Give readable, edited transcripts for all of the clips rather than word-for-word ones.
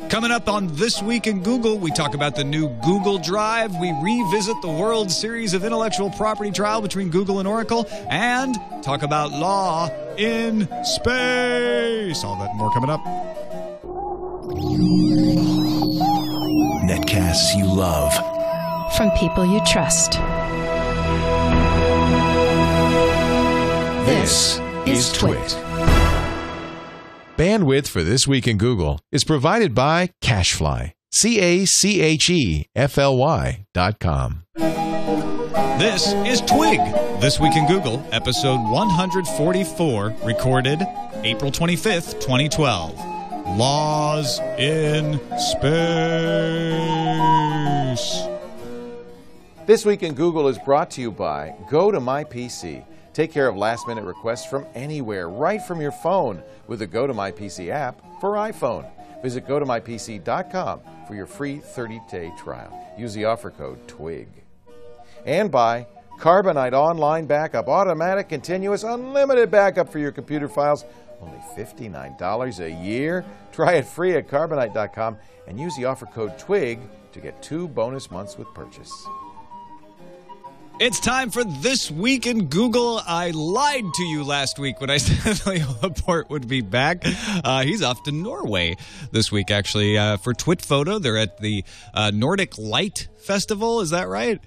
Coming up on This Week in Google, we talk about the new Google Drive, we revisit the World Series of Intellectual Property trial between Google and Oracle, and talk about law in space. All that and more coming up. Netcasts you love. From people you trust. This is TWiT. Bandwidth for This Week in Google is provided by Cachefly. CACHEFLY.com. This is Twig, This Week in Google, episode 144, recorded April 25th, 2012. Laws in space. This Week in Google is brought to you by Go to My PC. Take care of last-minute requests from anywhere, right from your phone, with the Go to My PC app for iPhone. Visit gotomypc.com for your free 30-day trial. Use the offer code TWIG. And by Carbonite Online Backup, automatic, continuous, unlimited backup for your computer files. Only $59 a year. Try it free at carbonite.com and use the offer code TWIG to get 2 bonus months with purchase. It's time for This Week in Google. I lied to you last week when I said Leo Laporte would be back. He's off to Norway this week, actually, for TWiT Photo. They're at the Nordic Light Festival. Is that right?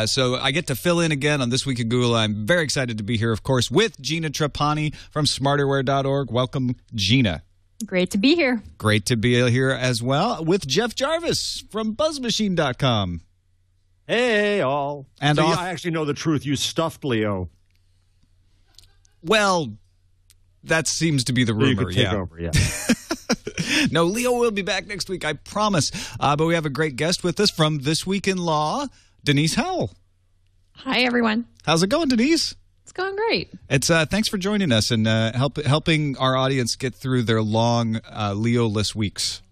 So I get to fill in again on This Week in Google. I'm very excited to be here, of course, with Gina Trapani from smarterware.org. Welcome, Gina. Great to be here. Great to be here as well with Jeff Jarvis from buzzmachine.com. Hey, all. And so I actually know the truth. You stuffed Leo. Well, that seems to be the rumor. You could take over, yeah. No, Leo will be back next week, I promise. But we have a great guest with us from This Week in Law, Denise Howell. Hi, everyone. How's it going, Denise? It's going great. It's thanks for joining us and helping our audience get through their long Leo-less weeks.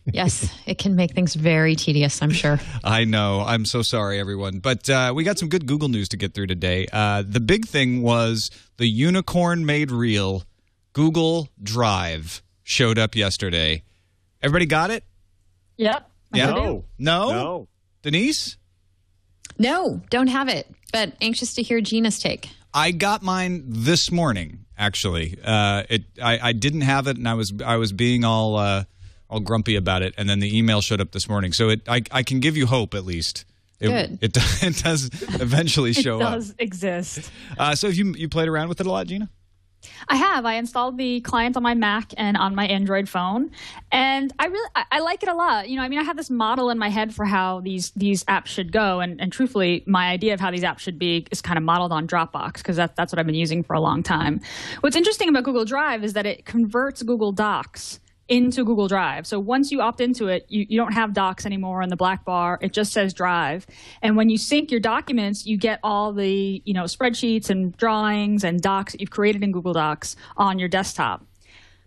Yes, it can make things very tedious, I'm sure. I know. I'm so sorry, everyone. But we got some good Google news to get through today. The big thing was the unicorn made real Google Drive showed up yesterday. Everybody got it? Yep. Yeah. No. No? Denise? No, don't have it, but anxious to hear Gina's take. I got mine this morning, actually. I didn't have it, and I was being all grumpy about it, and then the email showed up this morning. So I can give you hope, at least. Good. It does eventually show up. It does exist. So have you played around with it a lot, Gina? I have. I installed the client on my Mac and on my Android phone, and I like it a lot. You know, I mean, I have this model in my head for how these apps should go, and truthfully, my idea of how these apps should be is kind of modeled on Dropbox because that's what I've been using for a long time. What's interesting about Google Drive is that it converts Google Docs into Google Drive. So once you opt into it, you don't have Docs anymore in the black bar. It just says Drive. And when you sync your documents, you get all the spreadsheets and drawings and docs that you've created in Google Docs on your desktop.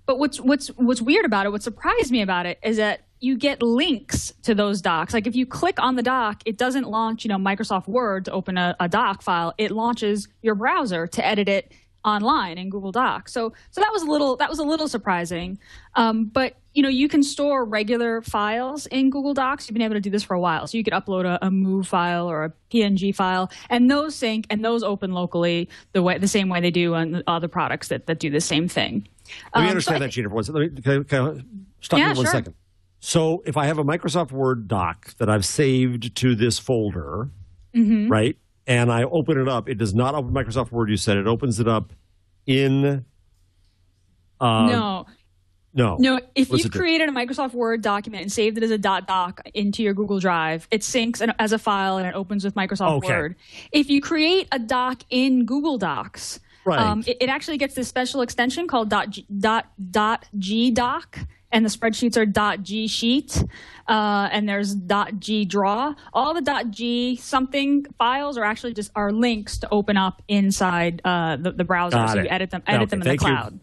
But what's weird about it, what surprised me about it, is that you get links to those docs. Like if you click on the doc, it doesn't launch Microsoft Word to open a doc file. It launches your browser to edit it online in Google Docs. So that was a little surprising. But you can store regular files in Google Docs. You've been able to do this for a while. So you could upload a MOV file or a PNG file, and those sync and those open locally the same way they do on other products that do the same thing. Let me understand that, Gina, for 1 second. Can I stop you for 1 second? So if I have a Microsoft Word doc that I've saved to this folder, right? And I open it up. It does not open Microsoft Word, you said. It opens it up in... No. If What's you've created a Microsoft Word document and saved it as a .doc into your Google Drive, it syncs as a file and it opens with Microsoft Word. If you create a doc in Google Docs, it actually gets this special extension called .gdoc, and the spreadsheets are .gsheet, and there's .gdraw. All the .g something files are actually just links to open up inside the browser, so you edit them in the cloud.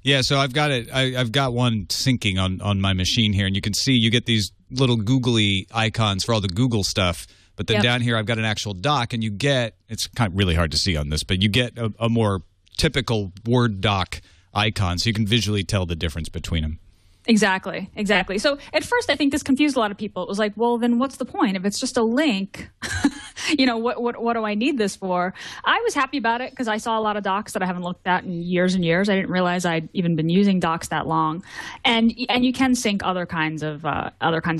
Yeah, so I've got it. I've got one syncing on my machine here, and you can see you get these little googly icons for all the Google stuff. But then down here, I've got an actual doc, and you get it's kind of really hard to see on this, but you get a more typical Word doc icon, so you can visually tell the difference between them. Exactly. So at first, I think this confused a lot of people. It was like, well, then what's the point? If it's just a link, what do I need this for? I was happy about it because I saw a lot of docs that I haven't looked at in years and years. I didn't realize I'd even been using docs that long. And you can sync other kinds of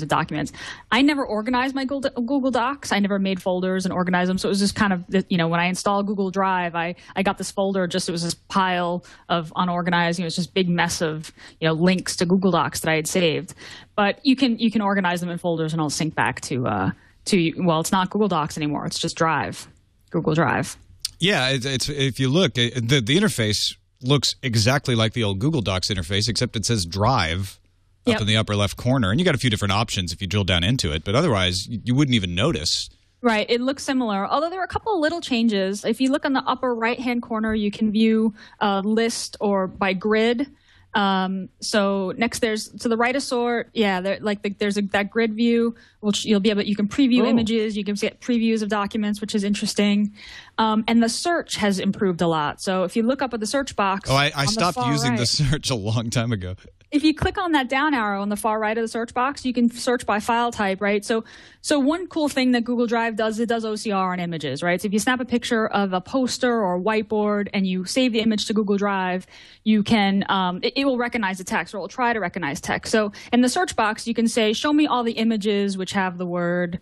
documents. I never organized my Google Docs. I never made folders and organized them. So it was just kind of, when I installed Google Drive, I got this folder. It was this pile of unorganized. It was just big mess of links to Google Docs that I had saved. But you can organize them in folders and it'll sync back to it's not Google Docs anymore. It's just Google Drive. Yeah, it's if you look, the interface looks exactly like the old Google Docs interface, except it says Drive up in the upper left corner, and you got a few different options if you drill down into it. But otherwise, you wouldn't even notice. Right. It looks similar, although there are a couple of little changes. If you look on the upper right-hand corner, you can view a list or by grid. So next to the right of sort, there's that grid view, which you can preview images, you can get previews of documents, which is interesting. And the search has improved a lot. So if you look up at the search box. I stopped using the search a long time ago. If you click on that down arrow on the far right of the search box, you can search by file type, right? So one cool thing that Google Drive does, it does OCR on images, right? So if you snap a picture of a poster or a whiteboard and you save the image to Google Drive, you can it will recognize the text, or it will try to recognize text. So in the search box, you can say, show me all the images which have the word,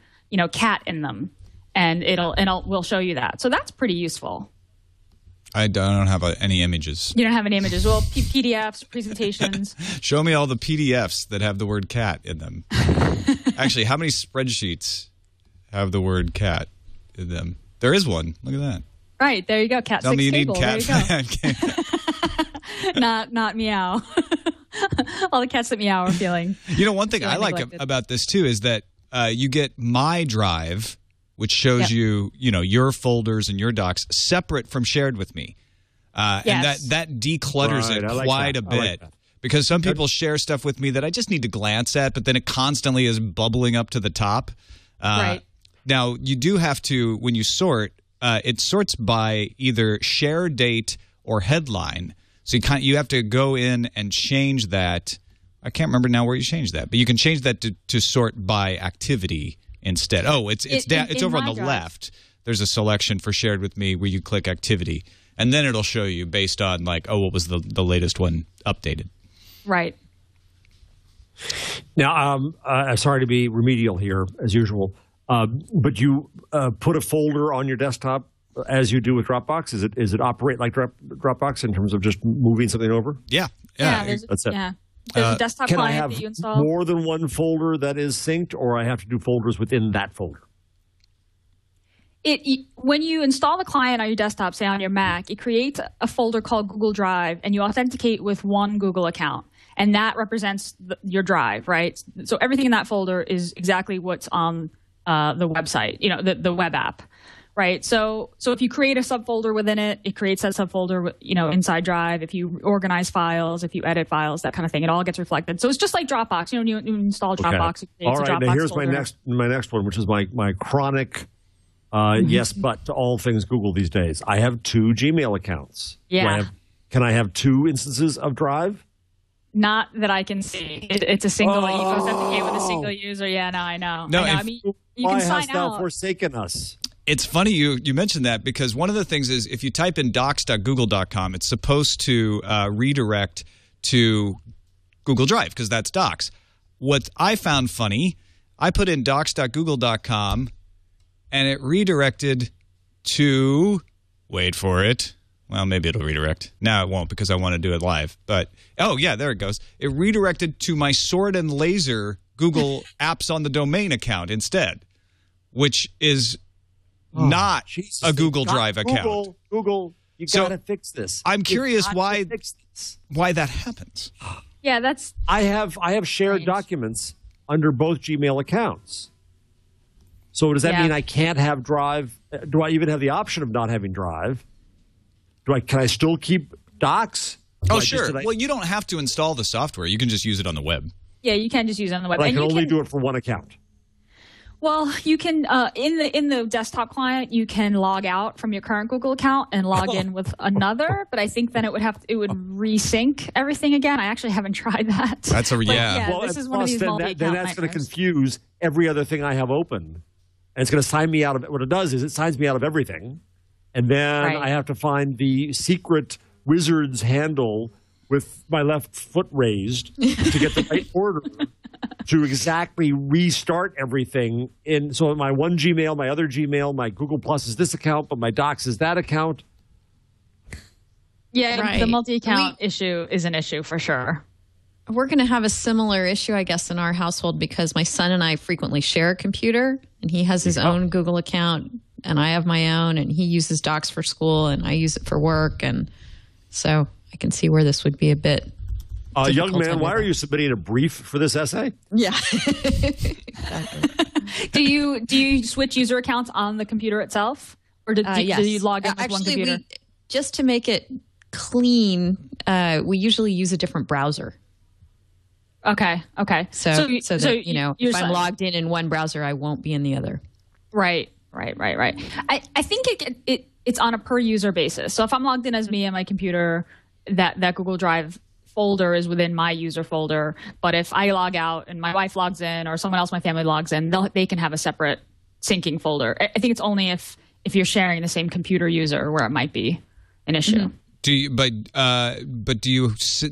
cat in them, and we'll show you that. So that's pretty useful. I don't have any images. You don't have any images. Well, PDFs, presentations. Show me all the PDFs that have the word cat in them. Actually, how many spreadsheets have the word cat in them? There is one. Look at that. Right. There you go. Cat Tell 6 me you table. need cat. There you go. Not meow. All the cats that meow are feeling. One thing I like about this, too, is that you get My Drive, which shows you, your folders and your docs separate from Shared With Me. And that declutters it quite a bit. Because some people share stuff with me that I just need to glance at, but then it constantly is bubbling up to the top. Right. Now, you do have to, when you sort, it sorts by either share date or headline. So you have to go in and change that. I can't remember now where you changed that, but you can change that to sort by activity instead. Oh, it's over on the left. There's a selection for Shared With Me where you click activity, and then it'll show you based on what was the latest one updated. Right. Now, I'm sorry to be remedial here as usual, but you put a folder on your desktop as you do with Dropbox. Is it operate like Dropbox in terms of just moving something over? Yeah. That's it. Yeah. There's a desktop client that you install. Can I have more than one folder that is synced, or I have to do folders within that folder? When you install the client on your desktop, say on your Mac, it creates a folder called Google Drive, and you authenticate with one Google account. And that represents your drive, right? So everything in that folder is exactly what's on the website, the web app. Right. So if you create a subfolder within it, it creates that subfolder, inside Drive. If you organize files, if you edit files, that kind of thing, it all gets reflected. So it's just like Dropbox. When you install Dropbox, it creates all right, a Dropbox now here's folder. my next one, which is my chronic yes, but to all things Google these days. I have 2 Gmail accounts. Yeah. Can I have 2 instances of Drive? Not that I can see. It's a single. You authenticate with a single user. Yeah, no, I know. No, I mean, you why can sign hast thou out. forsaken us? It's funny you mentioned that, because one of the things is if you type in docs.google.com, it's supposed to redirect to Google Drive because that's Docs. What I found funny, I put in docs.google.com and it redirected to, wait for it. Well, maybe it'll redirect. No, it won't because I want to do it live. But, oh, yeah, there it goes. It redirected to my Sword and Laser Google Apps on the Domain account instead, which is not a Google Drive account. Google, you got to fix this. I'm curious why that happens. Yeah, that's. I have shared documents under both Gmail accounts. So does that mean I can't have Drive? Do I even have the option of not having Drive? Can I still keep Docs? Oh, sure. Well, you don't have to install the software. You can just use it on the web. Yeah, you can just use it on the web. But I can only do it for one account. Well, you can in the desktop client, you can log out from your current Google account and log in with another. But I think then it would resync everything again. I actually haven't tried that. That's Well, this is one of these multi-account then that's going to confuse every other thing I have open, and it's going to sign me out of it. What it does is it signs me out of everything, and then I have to find the secret wizard's handle with my left foot raised to get the right order to exactly restart everything. So my one Gmail, my other Gmail, my Google Plus is this account, but my Docs is that account. Yeah, the multi-account issue is an issue for sure. We're going to have a similar issue, I guess, in our household because my son and I frequently share a computer, and he has his own Google account, and I have my own, and he uses Docs for school, and I use it for work, and so I can see where this would be a bit young man, why are you submitting a brief for this essay? Yeah. Do you switch user accounts on the computer itself? Or do you log in with one computer? Just to make it clean, we usually use a different browser. Okay. So that, if I'm logged in one browser, I won't be in the other. Right. I think it's on a per user basis. So if I'm logged in as me on my computer, that Google Drive folder is within my user folder. But if I log out and my wife logs in or someone else in my family logs in, they can have a separate syncing folder. I think it's only if you're sharing the same computer user where it might be an issue. Mm-hmm.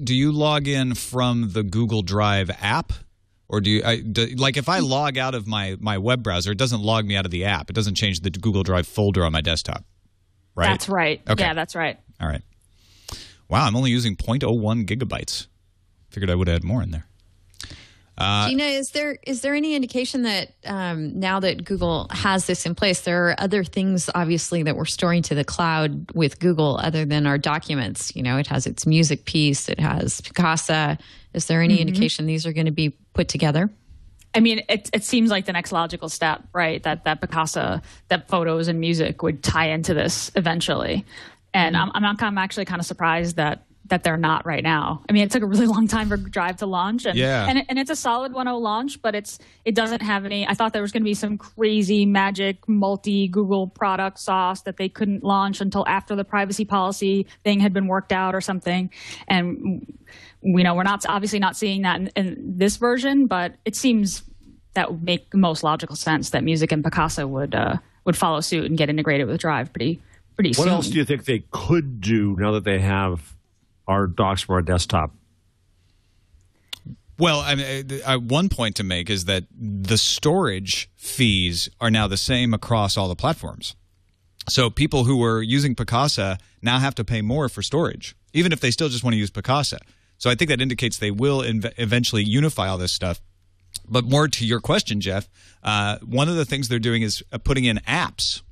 Do you log in from the Google Drive app, or like if I log out of my web browser, it doesn't log me out of the app. It doesn't change the Google Drive folder on my desktop, right? That's right. Okay. Yeah, that's right. All right. Wow, I'm only using 0.01 gigabytes. Figured I would add more in there. Gina, is there any indication that now that Google has this in place, there are other things, obviously, that we're storing to the cloud with Google other than our documents? It has its music piece. It has Picasa. Is there any indication these are going to be put together? I mean, it seems like the next logical step, right? That Picasa, that photos and music would tie into this eventually. And I'm actually kind of surprised that they're not right now. I mean, it took a really long time for Drive to launch, and it's a solid 1.0 launch, but it doesn't have any. I thought there was going to be some crazy magic multi-Google product sauce that they couldn't launch until after the privacy policy thing had been worked out or something. And we're obviously not seeing that in this version, but it seems that would make the most logical sense that music and Picasa would follow suit and get integrated with Drive pretty soon. What else do you think they could do now that they have our docs for our desktop? Well, I mean, one point to make is that the storage fees are now the same across all the platforms. So people who were using Picasa now have to pay more for storage, even if they still just want to use Picasa. So I think that indicates they will eventually unify all this stuff. But more to your question, Jeff, one of the things they're doing is putting in apps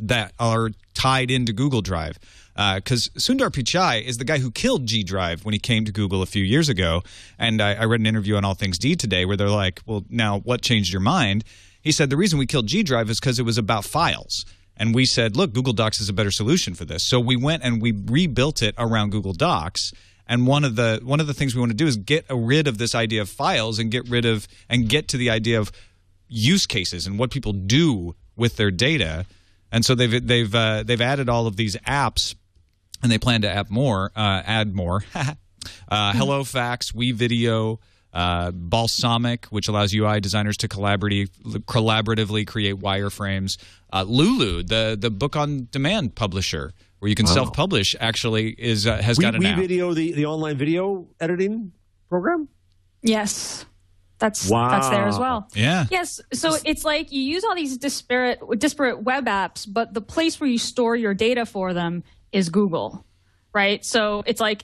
that are tied into Google Drive. Because Sundar Pichai is the guy who killed G Drive when he came to Google a few years ago. And I read an interview on All Things D today where they're like, well, now what changed your mind? He said the reason we killed G Drive is because it was about files. And we said, look, Google Docs is a better solution for this. So we went and we rebuilt it around Google Docs. And one of the things we want to do is get rid of this idea of files and get to the idea of use cases and what people do with their data. And so they've added all of these apps, and they plan to add more. HelloFax, WeVideo, Balsamic, which allows UI designers to collaboratively create wireframes. Lulu, the book on demand publisher, where you can self-publish, actually has got an app. WeVideo, the online video editing program? Yes. That's there as well. Yeah. Yes. So it's like you use all these disparate web apps, but the place where you store your data for them is Google, right? So it's like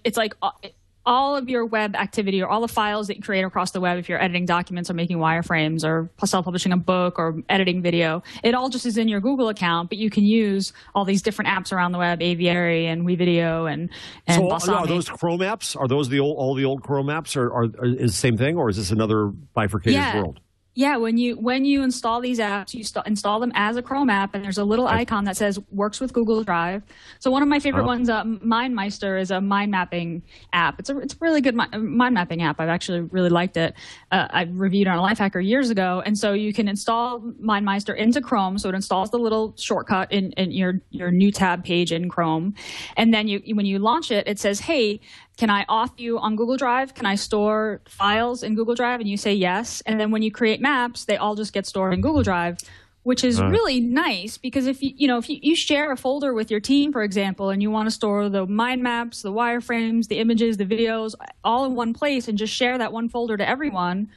all of your web activity or all the files that you create across the web, if you're editing documents or making wireframes or self-publishing a book or editing video, it all just is in your Google account, but you can use all these different apps around the web, Aviary and WeVideo and Balsamic. Are those Chrome apps? Are those all the old Chrome apps? Or is the same thing, or is this another bifurcated world? Yeah, when you install these apps, you install them as a Chrome app, and there's a little icon that says works with Google Drive. So one of my favorite ones, MindMeister, is a mind mapping app. It's a really good mind mapping app. I've actually really liked it. I reviewed it on a Lifehacker years ago, and so you can install MindMeister into Chrome. So it installs the little shortcut in your new tab page in Chrome, and then when you launch it, it says, "Hey, can I auth you on Google Drive? Can I store files in Google Drive?" And you say yes. And then when you create maps, they all just get stored in Google Drive, which is really nice because if you share a folder with your team, for example, and you want to store the mind maps, the wireframes, the images, the videos, all in one place and just share that one folder to everyone,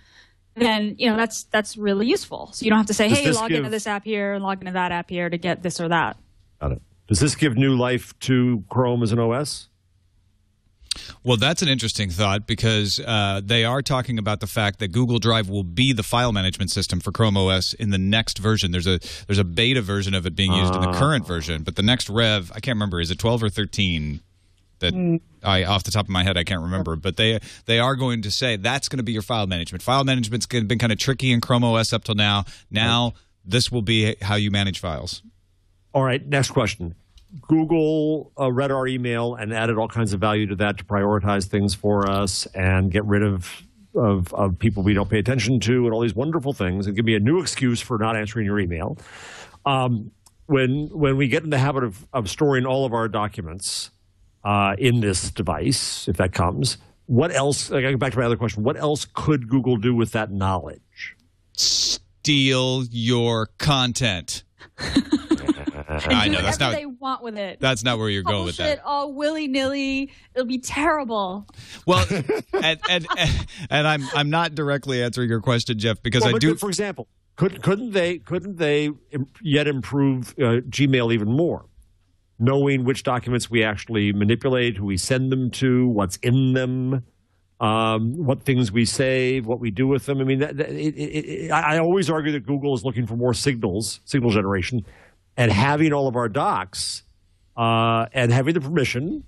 then that's really useful. So you don't have to say, "Hey, log into this app here and log into that app here to get this or that." Got it. Does this give new life to Chrome as an OS? Well, that's an interesting thought because they are talking about the fact that Google Drive will be the file management system for Chrome OS in the next version. There's a beta version of it being used in the current version, but the next rev, I can't remember, is it 12 or 13? That off the top of my head, I can't remember. But they are going to say that's going to be your file management. File management's been kind of tricky in Chrome OS up till now. Now this will be how you manage files. All right, next question. Google read our email and added all kinds of value to that to prioritize things for us and get rid of people we don't pay attention to and all these wonderful things and give me a new excuse for not answering your email. When we get in the habit of storing all of our documents in this device, if that comes, what else? I go back to my other question. What else could Google do with that knowledge? Steal your content. I know that's not what they want with it. That's not where you're going with that. It all willy-nilly. It'll be terrible. Well, and I'm not directly answering your question, Jeff, because I do. For example, couldn't they yet improve Gmail even more, knowing which documents we actually manipulate, who we send them to, what's in them, what things we save, what we do with them? I mean, I always argue that Google is looking for more signal generation. And having all of our docs and having the permission,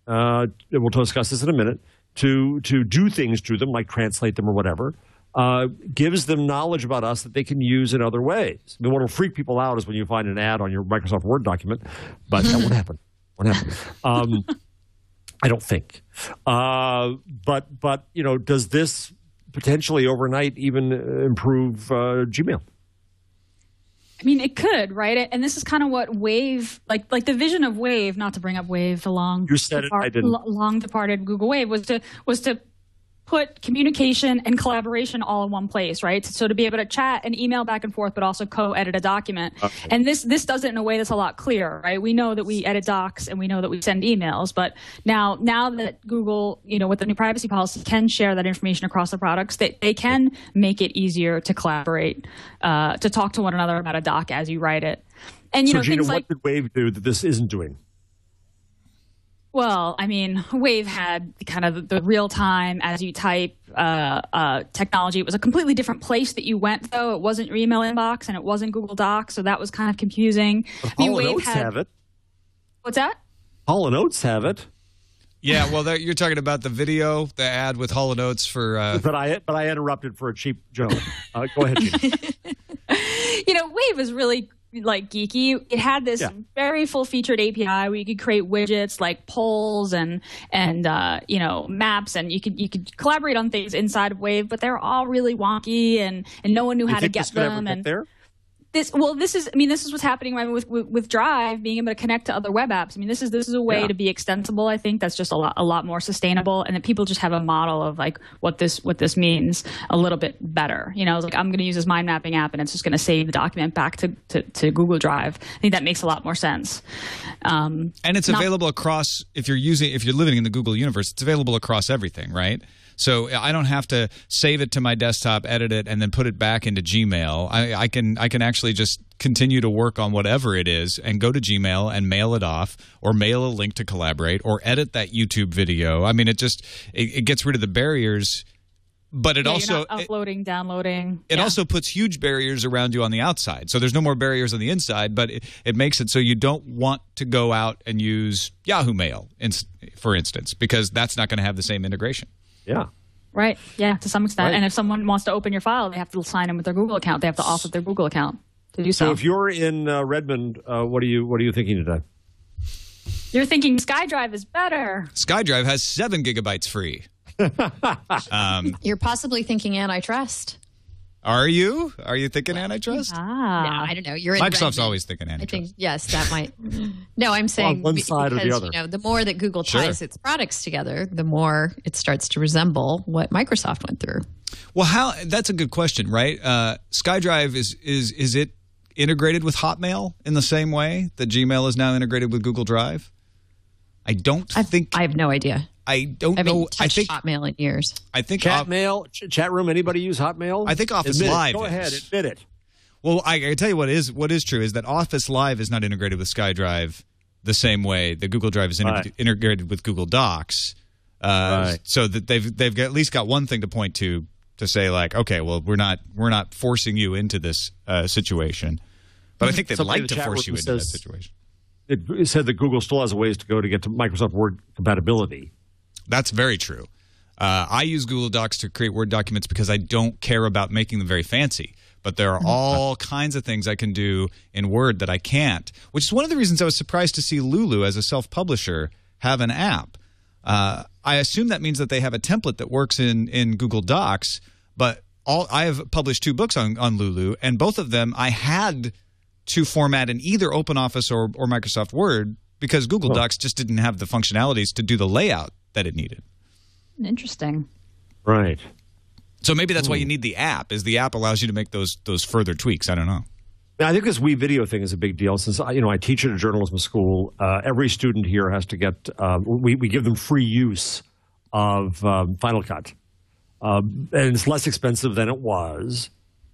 we'll discuss this in a minute, to do things to them, like translate them or whatever, gives them knowledge about us that they can use in other ways. I mean, what will freak people out is when you find an ad on your Microsoft Word document, but that won't happen. I don't think. But does this potentially overnight even improve Gmail? I mean, it could, right? And this is kind of what Wave, like the vision of Wave, not to bring up Wave, the long departed Google Wave, was to put communication and collaboration all in one place, right? So to be able to chat and email back and forth, but also co-edit a document. Okay. And this does it in a way that's a lot clearer, right? We know that we edit docs and we know that we send emails, but now that Google, with the new privacy policy, can share that information across the products, they can make it easier to collaborate, to talk to one another about a doc as you write it. And Gina, things what did Wave do that this isn't doing? Well, I mean, Wave had kind of the real-time as you type technology. It was a completely different place that you went, though. It wasn't your email inbox, and it wasn't Google Docs, so that was kind of confusing. Hall & Oates have it. What's that? Hall & Oates have it. Yeah, well, you're talking about the video, the ad with Hall & Oates for... But I interrupted for a cheap joke. Go ahead, Gina. Wave is really... geeky. It had this very full-featured API where you could create widgets like polls and maps, and you could collaborate on things inside of Wave, but they're all really wonky and no one knew how to get them. And there? This is what's happening right with Drive being able to connect to other web apps. I mean, this is a way to be extensible. I think that's just a lot more sustainable, and that people just have a model of like what this means a little bit better. It's like I'm going to use this mind mapping app, and it's just going to save the document back to Google Drive. I think that makes a lot more sense. And it's available across if you're living in the Google universe. It's available across everything, right? So I don't have to save it to my desktop, edit it, and then put it back into Gmail. I can actually just continue to work on whatever it is and go to Gmail and mail it off, or mail a link to Collaborate, or edit that YouTube video. I mean, it gets rid of the barriers, but it also you're not uploading, downloading. It also puts huge barriers around you on the outside. So there's no more barriers on the inside, but it makes it so you don't want to go out and use Yahoo Mail, for instance, because that's not going to have the same integration. Yeah. Right. Yeah, to some extent. Right. And if someone wants to open your file, they have to sign in with their Google account. They have to auth their Google account to do so. So if you're in Redmond, what are you thinking today? You're thinking SkyDrive is better. SkyDrive has 7 gigabytes free. You're possibly thinking antitrust. Are you? Are you thinking antitrust? No, I don't know. You're in Microsoft's Redmond. always thinking antitrust. I think, yes, that might. No, I'm saying on one side because, or the other. the more that Google ties its products together, the more it starts to resemble what Microsoft went through. Well, that's a good question, right? SkyDrive is it integrated with Hotmail in the same way that Gmail is now integrated with Google Drive? I have no idea. I don't know. I think Hotmail in years. I think Chatmail, chat room. Anybody use Hotmail? I think Office Live. Go ahead, admit it. Well, I can tell you what is true is that Office Live is not integrated with SkyDrive the same way that Google Drive is integrated with Google Docs. So that they've at least got one thing to point to say like, okay, well, we're not forcing you into this situation, but I think they'd like to force you into that situation. It said that Google still has a ways to go to get to Microsoft Word compatibility. That's very true. I use Google Docs to create Word documents because I don't care about making them very fancy. But there are all kinds of things I can do in Word that I can't, which is one of the reasons I was surprised to see Lulu as a self-publisher have an app. I assume that means that they have a template that works in Google Docs, but I have published 2 books on Lulu, and both of them I had to format in either OpenOffice or Microsoft Word because Google Docs just didn't have the functionalities to do the layout that it needed. Interesting. Right. So maybe that's why you need the app, is the app allows you to make those further tweaks. I don't know. I think this WeVideo thing is a big deal. Since I teach at a journalism school, every student here has to get we give them free use of Final Cut. And it's less expensive than it was.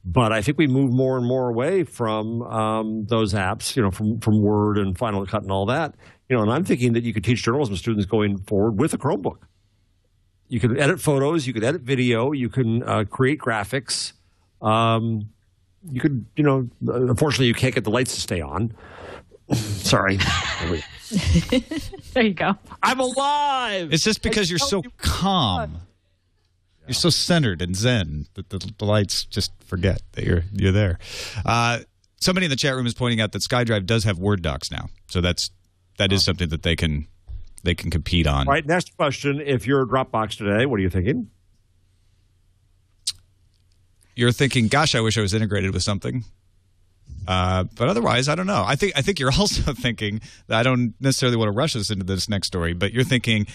But I think we move more and more away from those apps, from Word and Final Cut and all that. And I'm thinking that you could teach journalism students going forward with a Chromebook. You can edit photos, you could edit video, you can create graphics. You could, unfortunately, you can't get the lights to stay on. Sorry. There you go. I'm alive. It's just because you're so calm. You're so centered and zen that the lights just forget that you're there. Somebody in the chat room is pointing out that SkyDrive does have Word docs now, so that is something that they can compete on. All right. Next question: if you're a Dropbox today, what are you thinking? You're thinking, "Gosh, I wish I was integrated with something." But otherwise, I don't know. I think you're also thinking that I don't necessarily want to rush us into this next story, but you're thinking,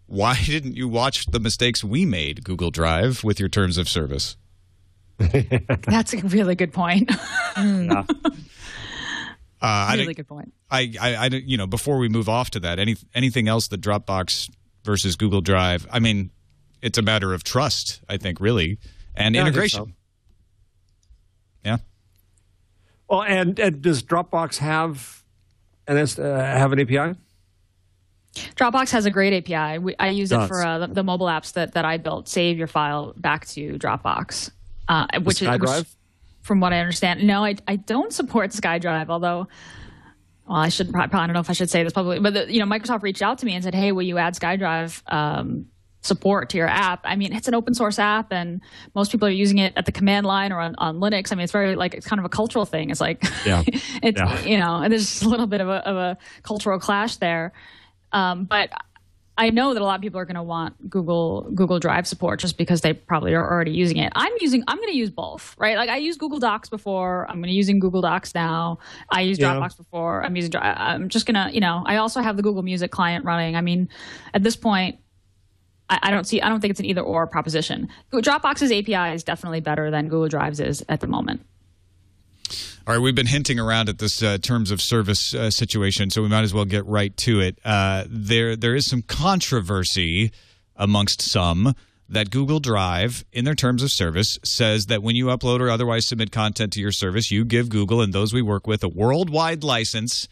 why didn't you watch the mistakes we made, Google Drive, with your terms of service? That's a really good point. Yeah. Really good point. I before we move off to that, anything else that Dropbox versus Google Drive? I mean, it's a matter of trust, I think, really, and integration. Yeah. Well, and does Dropbox have an API? Dropbox has a great API. I use it for the mobile apps that I built. Save your file back to Dropbox, which from what I understand, no, I don't support SkyDrive. Although, well, I should probably, I don't know if I should say this publicly, but Microsoft reached out to me and said, "Hey, will you add SkyDrive support to your app?" I mean, it's an open source app, and most people are using it at the command line or on Linux. I mean, it's very it's kind of a cultural thing. It's like, and there's just a little bit of a cultural clash there. But I know that a lot of people are going to want Google Drive support just because they probably are already using it. I'm going to use both, right? Like I used Google Docs before. I'm going to using Google Docs now. I used Dropbox before. I'm just going to, I also have the Google Music client running. I mean, at this point, I don't think it's an either or proposition. Dropbox's API is definitely better than Google Drive's is at the moment. All right, we've been hinting around at this terms of service situation, so we might as well get right to it. There is some controversy amongst some that Google Drive, in their terms of service, says that when you upload or otherwise submit content to your service, you give Google and those we work with a worldwide license,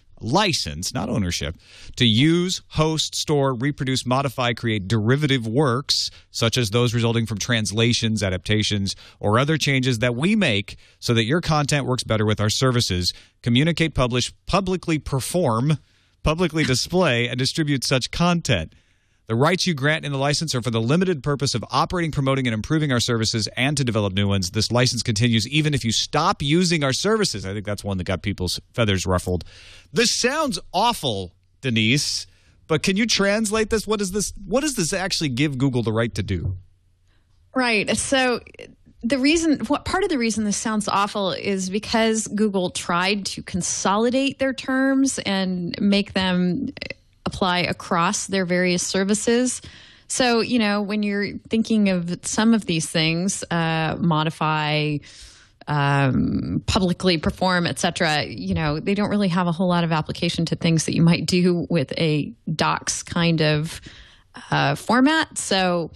not ownership, to use, host, store, reproduce, modify, create derivative works, such as those resulting from translations, adaptations, or other changes that we make so that your content works better with our services, communicate, publish, publicly perform, publicly display, and distribute such content. The rights you grant in the license are for the limited purpose of operating, promoting, and improving our services and to develop new ones. This license continues even if you stop using our services. I think that's one that got people's feathers ruffled. This sounds awful, Denise, but can you translate this? What does this actually give Google the right to do? Right. So part of the reason this sounds awful is because Google tried to consolidate their terms and make them apply across their various services. So, when you're thinking of some of these things, modify, publicly perform, et cetera, they don't really have a whole lot of application to things that you might do with a docs kind of format. So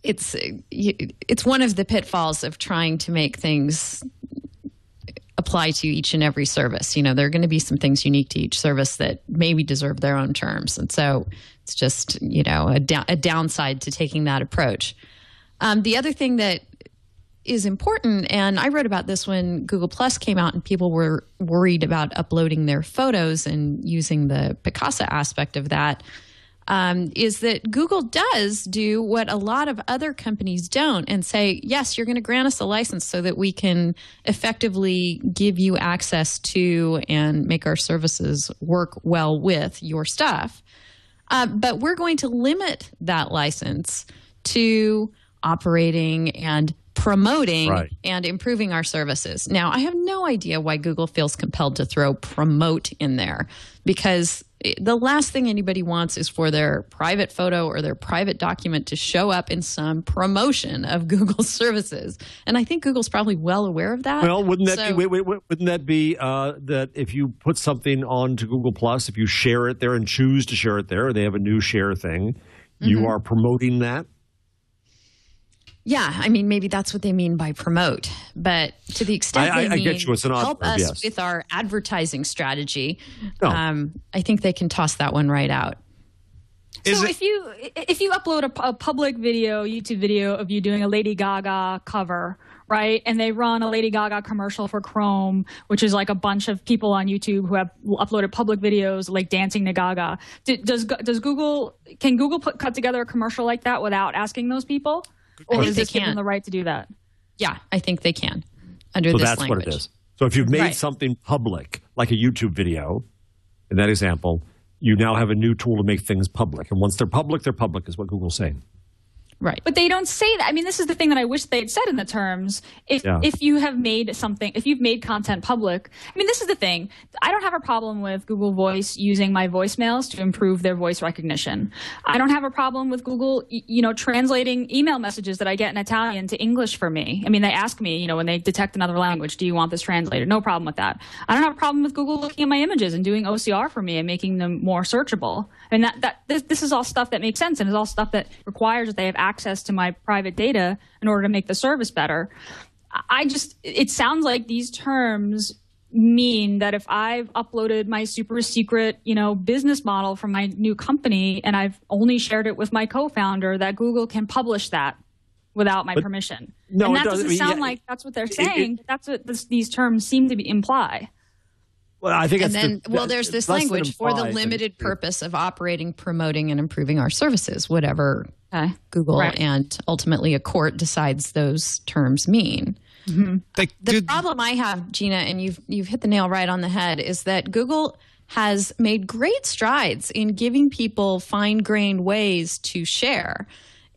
it's one of the pitfalls of trying to make things apply to each and every service. There are going to be some things unique to each service that maybe deserve their own terms. And so it's just, a downside to taking that approach. The other thing that is important, and I wrote about this when Google Plus came out and people were worried about uploading their photos and using the Picasa aspect of that, is that Google does do what a lot of other companies don't and say, yes, you're going to grant us a license so that we can effectively give you access to and make our services work well with your stuff. But we're going to limit that license to operating and promoting and improving our services. Now, I have no idea why Google feels compelled to throw promote in there, because the last thing anybody wants is for their private photo or their private document to show up in some promotion of Google's services. And I think Google's probably well aware of that. Well, wouldn't that be that if you put something onto Google Plus, if you share it there and choose to share it there, they have a new share thing, you are promoting that? Yeah, I mean, maybe that's what they mean by promote. But to the extent they mean help us with our advertising strategy, I think they can toss that one right out. So if you upload a public video, YouTube video of you doing a Lady Gaga cover, right, and they run a Lady Gaga commercial for Chrome, which is like a bunch of people on YouTube who have uploaded public videos like dancing to Gaga, can Google cut together a commercial like that without asking those people? Or does this give them the right to do that? Yeah, I think they can under this language. So that's what it is. So if you've made something public, like a YouTube video, in that example, you now have a new tool to make things public. And once they're public is what Google's saying. Right. But they don't say that. I mean, this is the thing that I wish they'd said in the terms. If you have made something, if you've made content public, I mean, this is the thing. I don't have a problem with Google Voice using my voicemails to improve their voice recognition. I don't have a problem with Google, translating email messages that I get in Italian to English for me. I mean, they ask me, when they detect another language, do you want this translated? No problem with that. I don't have a problem with Google looking at my images and doing OCR for me and making them more searchable. And this is all stuff that makes sense and is all stuff that requires that they have access to my private data in order to make the service better. It sounds like these terms mean that if I've uploaded my super secret, business model from my new company and I've only shared it with my co-founder, that Google can publish that without my permission. No, and that doesn't sound like that's what they're saying. That's what these terms seem to imply. Well, I think there's this language for the limited purpose of operating, promoting, and improving our services, whatever Google and ultimately a court decides those terms mean. Mm-hmm. The problem I have, Gina, and you've hit the nail right on the head, is that Google has made great strides in giving people fine-grained ways to share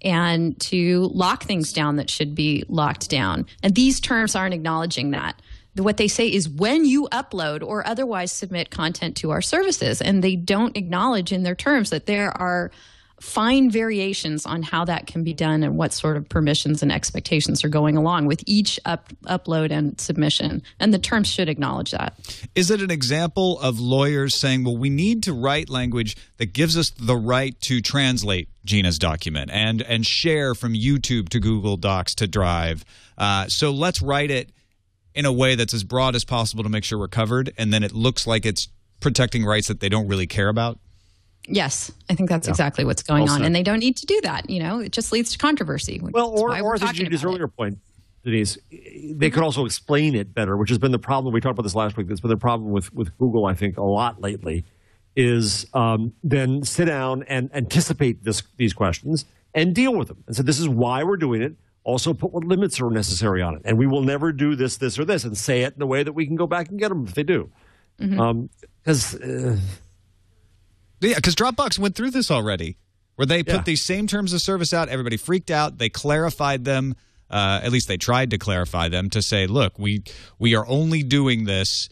and to lock things down that should be locked down. And these terms aren't acknowledging that. What they say is when you upload or otherwise submit content to our services, and they don't acknowledge in their terms that there are fine variations on how that can be done and what sort of permissions and expectations are going along with each upload and submission. And the terms should acknowledge that. Is it an example of lawyers saying, well, we need to write language that gives us the right to translate Gina's document and share from YouTube to Google Docs to Drive. So let's write it in a way that's as broad as possible to make sure we're covered, and then it looks like it's protecting rights that they don't really care about? Yes, I think that's exactly what's going on, and they don't need to do that. It just leads to controversy. Or I think Gina's earlier point, Denise, they could also explain it better, which has been the problem. We talked about this last week. That's been the problem with Google, I think, a lot lately, is then sit down and anticipate these questions and deal with them. And so this is why we're doing it. Also put what limits are necessary on it. And we will never do this, this, or this, and say it in a way that we can go back and get them if they do. Because Dropbox went through this already, where they put these same terms of service out. Everybody freaked out. They clarified them. At least they tried to clarify them to say, look, we are only doing this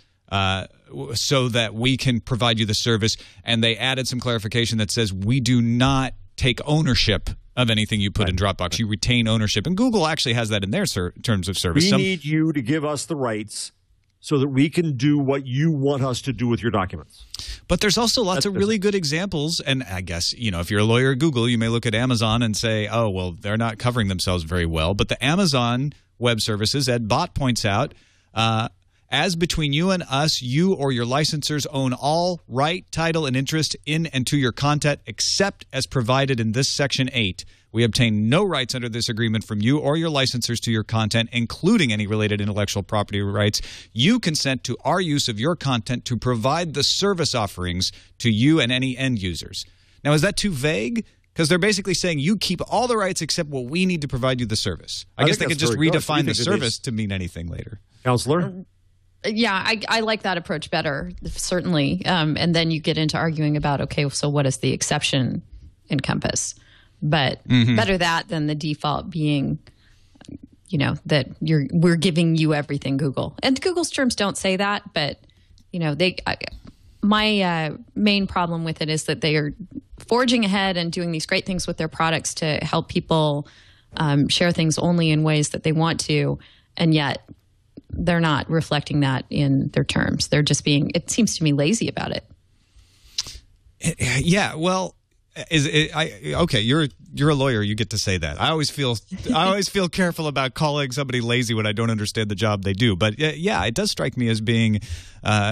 so that we can provide you the service. And they added some clarification that says we do not take ownership of anything you put in Dropbox. You retain ownership. And Google actually has that in their terms of service. We need you to give us the rights so that we can do what you want us to do with your documents. But there's also lots of really good examples. And I guess, if you're a lawyer at Google, you may look at Amazon and say, oh, well, they're not covering themselves very well. But the Amazon Web Services, Ed Bott points out, as between you and us, you or your licensors own all right, title, and interest in and to your content except as provided in this Section 8. We obtain no rights under this agreement from you or your licensors to your content, including any related intellectual property rights. You consent to our use of your content to provide the service offerings to you and any end users. Now, is that too vague? Because they're basically saying you keep all the rights except what we need to provide you the service. I guess they could just redefine the service to mean anything later. Counselor? Yeah, I like that approach better, certainly. And then you get into arguing about, okay, so what does the exception encompass? But better that than the default being, that we're giving you everything, Google. And Google's terms don't say that, but, my main problem with it is that they are forging ahead and doing these great things with their products to help people share things only in ways that they want to, and yet they're not reflecting that in their terms. They're just being, it seems to me, lazy about it. Yeah, well, okay, you're a lawyer, you get to say that. I always feel careful about calling somebody lazy when I don't understand the job they do. But yeah, it does strike me as being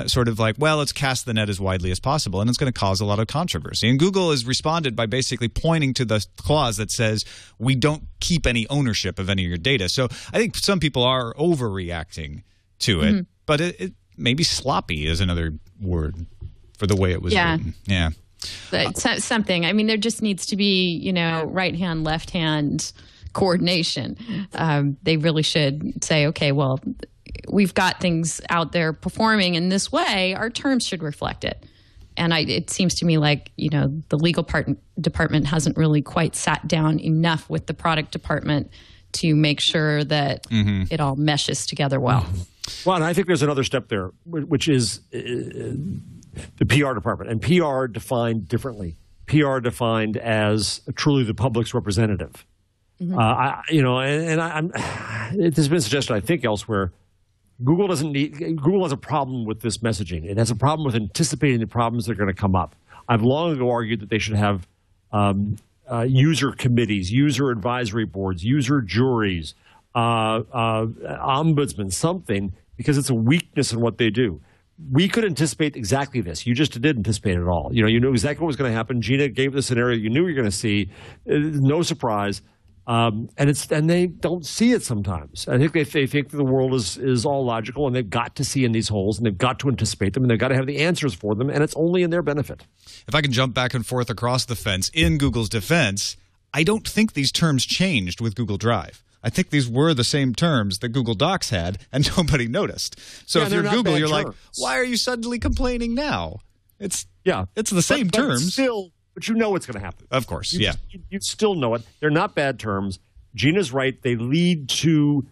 sort of like, well, let's cast the net as widely as possible, and it's going to cause a lot of controversy. And Google has responded by basically pointing to the clause that says we don't keep any ownership of any of your data. So I think some people are overreacting to it, but it maybe sloppy is another word for the way it was written. Yeah. Something. I mean, there just needs to be, right hand, left hand coordination. They really should say, okay, well, we've got things out there performing in this way. Our terms should reflect it. And it seems to me like, the legal department hasn't really quite sat down enough with the product department to make sure that it all meshes together well. Well, and I think there's another step there, which is the PR department, and PR defined differently. PR defined as truly the public's representative. It has been suggested, I think, elsewhere. Google has a problem with this messaging. It has a problem with anticipating the problems that are going to come up. I've long ago argued that they should have user committees, user advisory boards, user juries, ombudsman, something, because it's a weakness in what they do. We could anticipate exactly this. You just did anticipate it all. You knew exactly what was going to happen. Gina gave the scenario you knew you were going to see. No surprise. And they don't see it sometimes. I think they think the world is all logical, and they've got to see in these holes, and they've got to anticipate them, and they've got to have the answers for them, and it's only in their benefit. If I can jump back and forth across the fence, in Google's defense, I don't think these terms changed with Google Drive. I think these were the same terms that Google Docs had, and nobody noticed. So if you're Google, you're like, why are you suddenly complaining now? It's the same terms. But you know what's going to happen. Of course, you still know it. They're not bad terms. Gina's right. They lead to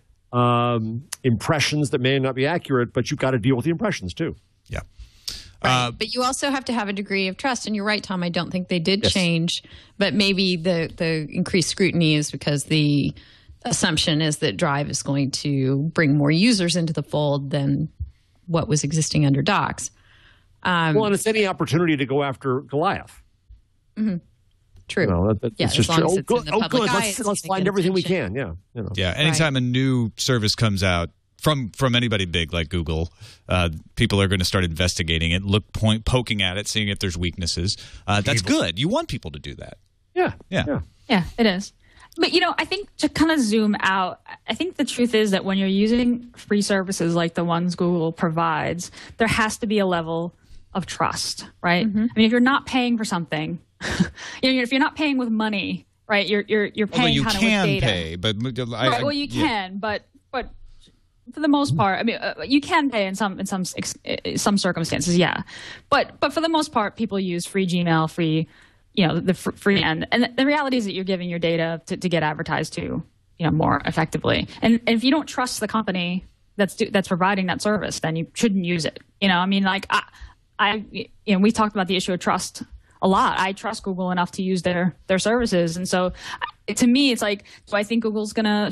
impressions that may not be accurate, but you've got to deal with the impressions too. Yeah. Right. But you also have to have a degree of trust. And you're right, Tom. I don't think they did change. But maybe the increased scrutiny is because the assumption is that Drive is going to bring more users into the fold than what was existing under Docs. Well, and it's any opportunity to go after Goliath. True. It's just true. Let's find everything we can. Yeah. Yeah. Anytime a new service comes out from anybody big like Google, people are going to start investigating it, poking at it, seeing if there's weaknesses. That's good. You want people to do that. Yeah, it is. But, I think to kind of zoom out, I think the truth is that when you're using free services like the ones Google provides, there has to be a level of trust, right? I mean, if you're not paying for something, if you're not paying with money, right? You're paying kind of with data. Pay, but right, well, you can, but for the most part, I mean, you can pay in some circumstances, yeah. But for the most part, people use free Gmail, free, the free end. And the reality is that you're giving your data to get advertised to, more effectively. And if you don't trust the company that's providing that service, then you shouldn't use it. I mean, like we talked about the issue of trust a lot. I trust Google enough to use their services, and so to me, it's like, do I think Google's gonna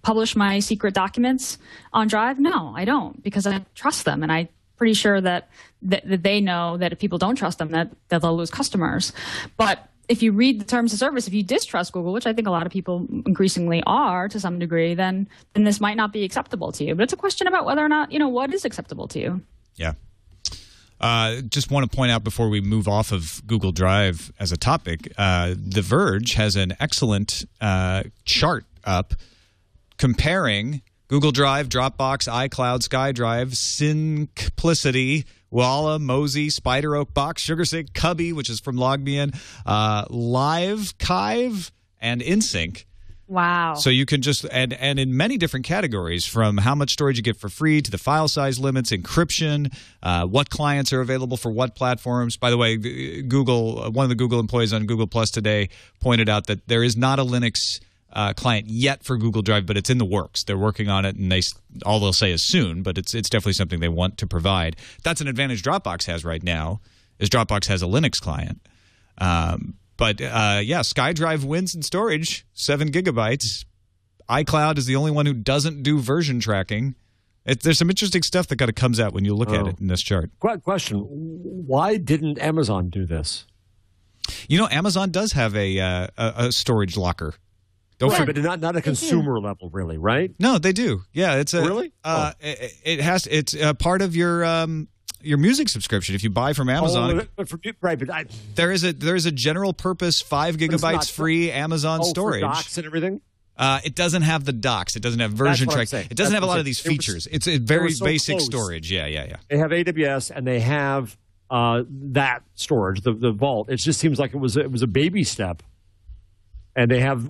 publish my secret documents on Drive? No, I don't, because I trust them, and I'm pretty sure that they know that if people don't trust them, that they'll lose customers. But if you read the terms of service, if you distrust Google, which I think a lot of people increasingly are to some degree, then this might not be acceptable to you. But it's a question about whether or not, what is acceptable to you. Yeah. Just want to point out before we move off of Google Drive as a topic, The Verge has an excellent chart up comparing Google Drive, Dropbox, iCloud, SkyDrive, Syncplicity, Walla, Mozy, Spider Oak Box, SugarSync, Cubby, which is from LogMeIn, Live, Kive, and InSync. Wow. So you can just, and in many different categories, from how much storage you get for free to the file size limits, encryption, what clients are available for what platforms. By the way, one of the Google employees on Google Plus today pointed out that there is not a Linux client yet for Google Drive, but it's in the works. They're working on it, and all they'll say is soon, but it's definitely something they want to provide. That's an advantage Dropbox has right now, is Dropbox has a Linux client. But SkyDrive wins in storage, 7 gigabytes. iCloud is the only one who doesn't do version tracking. There's some interesting stuff that kind of comes out when you look at it in this chart. Question: why didn't Amazon do this? Amazon does have a storage locker. But not a consumer level, really, right? No, they do. Yeah, it's really. It's a part of your music subscription if you buy from Amazon. There is a general purpose 5 gigabytes free Amazon storage. For docs and everything. It doesn't have the docs. It doesn't have version track. It doesn't have a lot of these features. It's a very basic storage. Yeah. They have AWS and they have that storage, the vault. It just seems like it was a baby step. And they have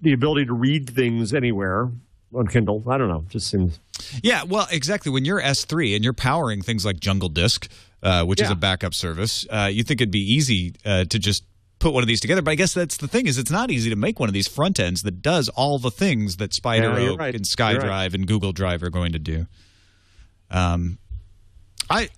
the ability to read things anywhere on Kindle. I don't know. It just seems. Yeah, well, exactly. When you're S3 and you're powering things like Jungle Disk, which is a backup service, you think it'd be easy to just put one of these together. But I guess that's the thing, is it's not easy to make one of these front ends that does all the things that Spider Oak and SkyDrive and Google Drive are going to do. And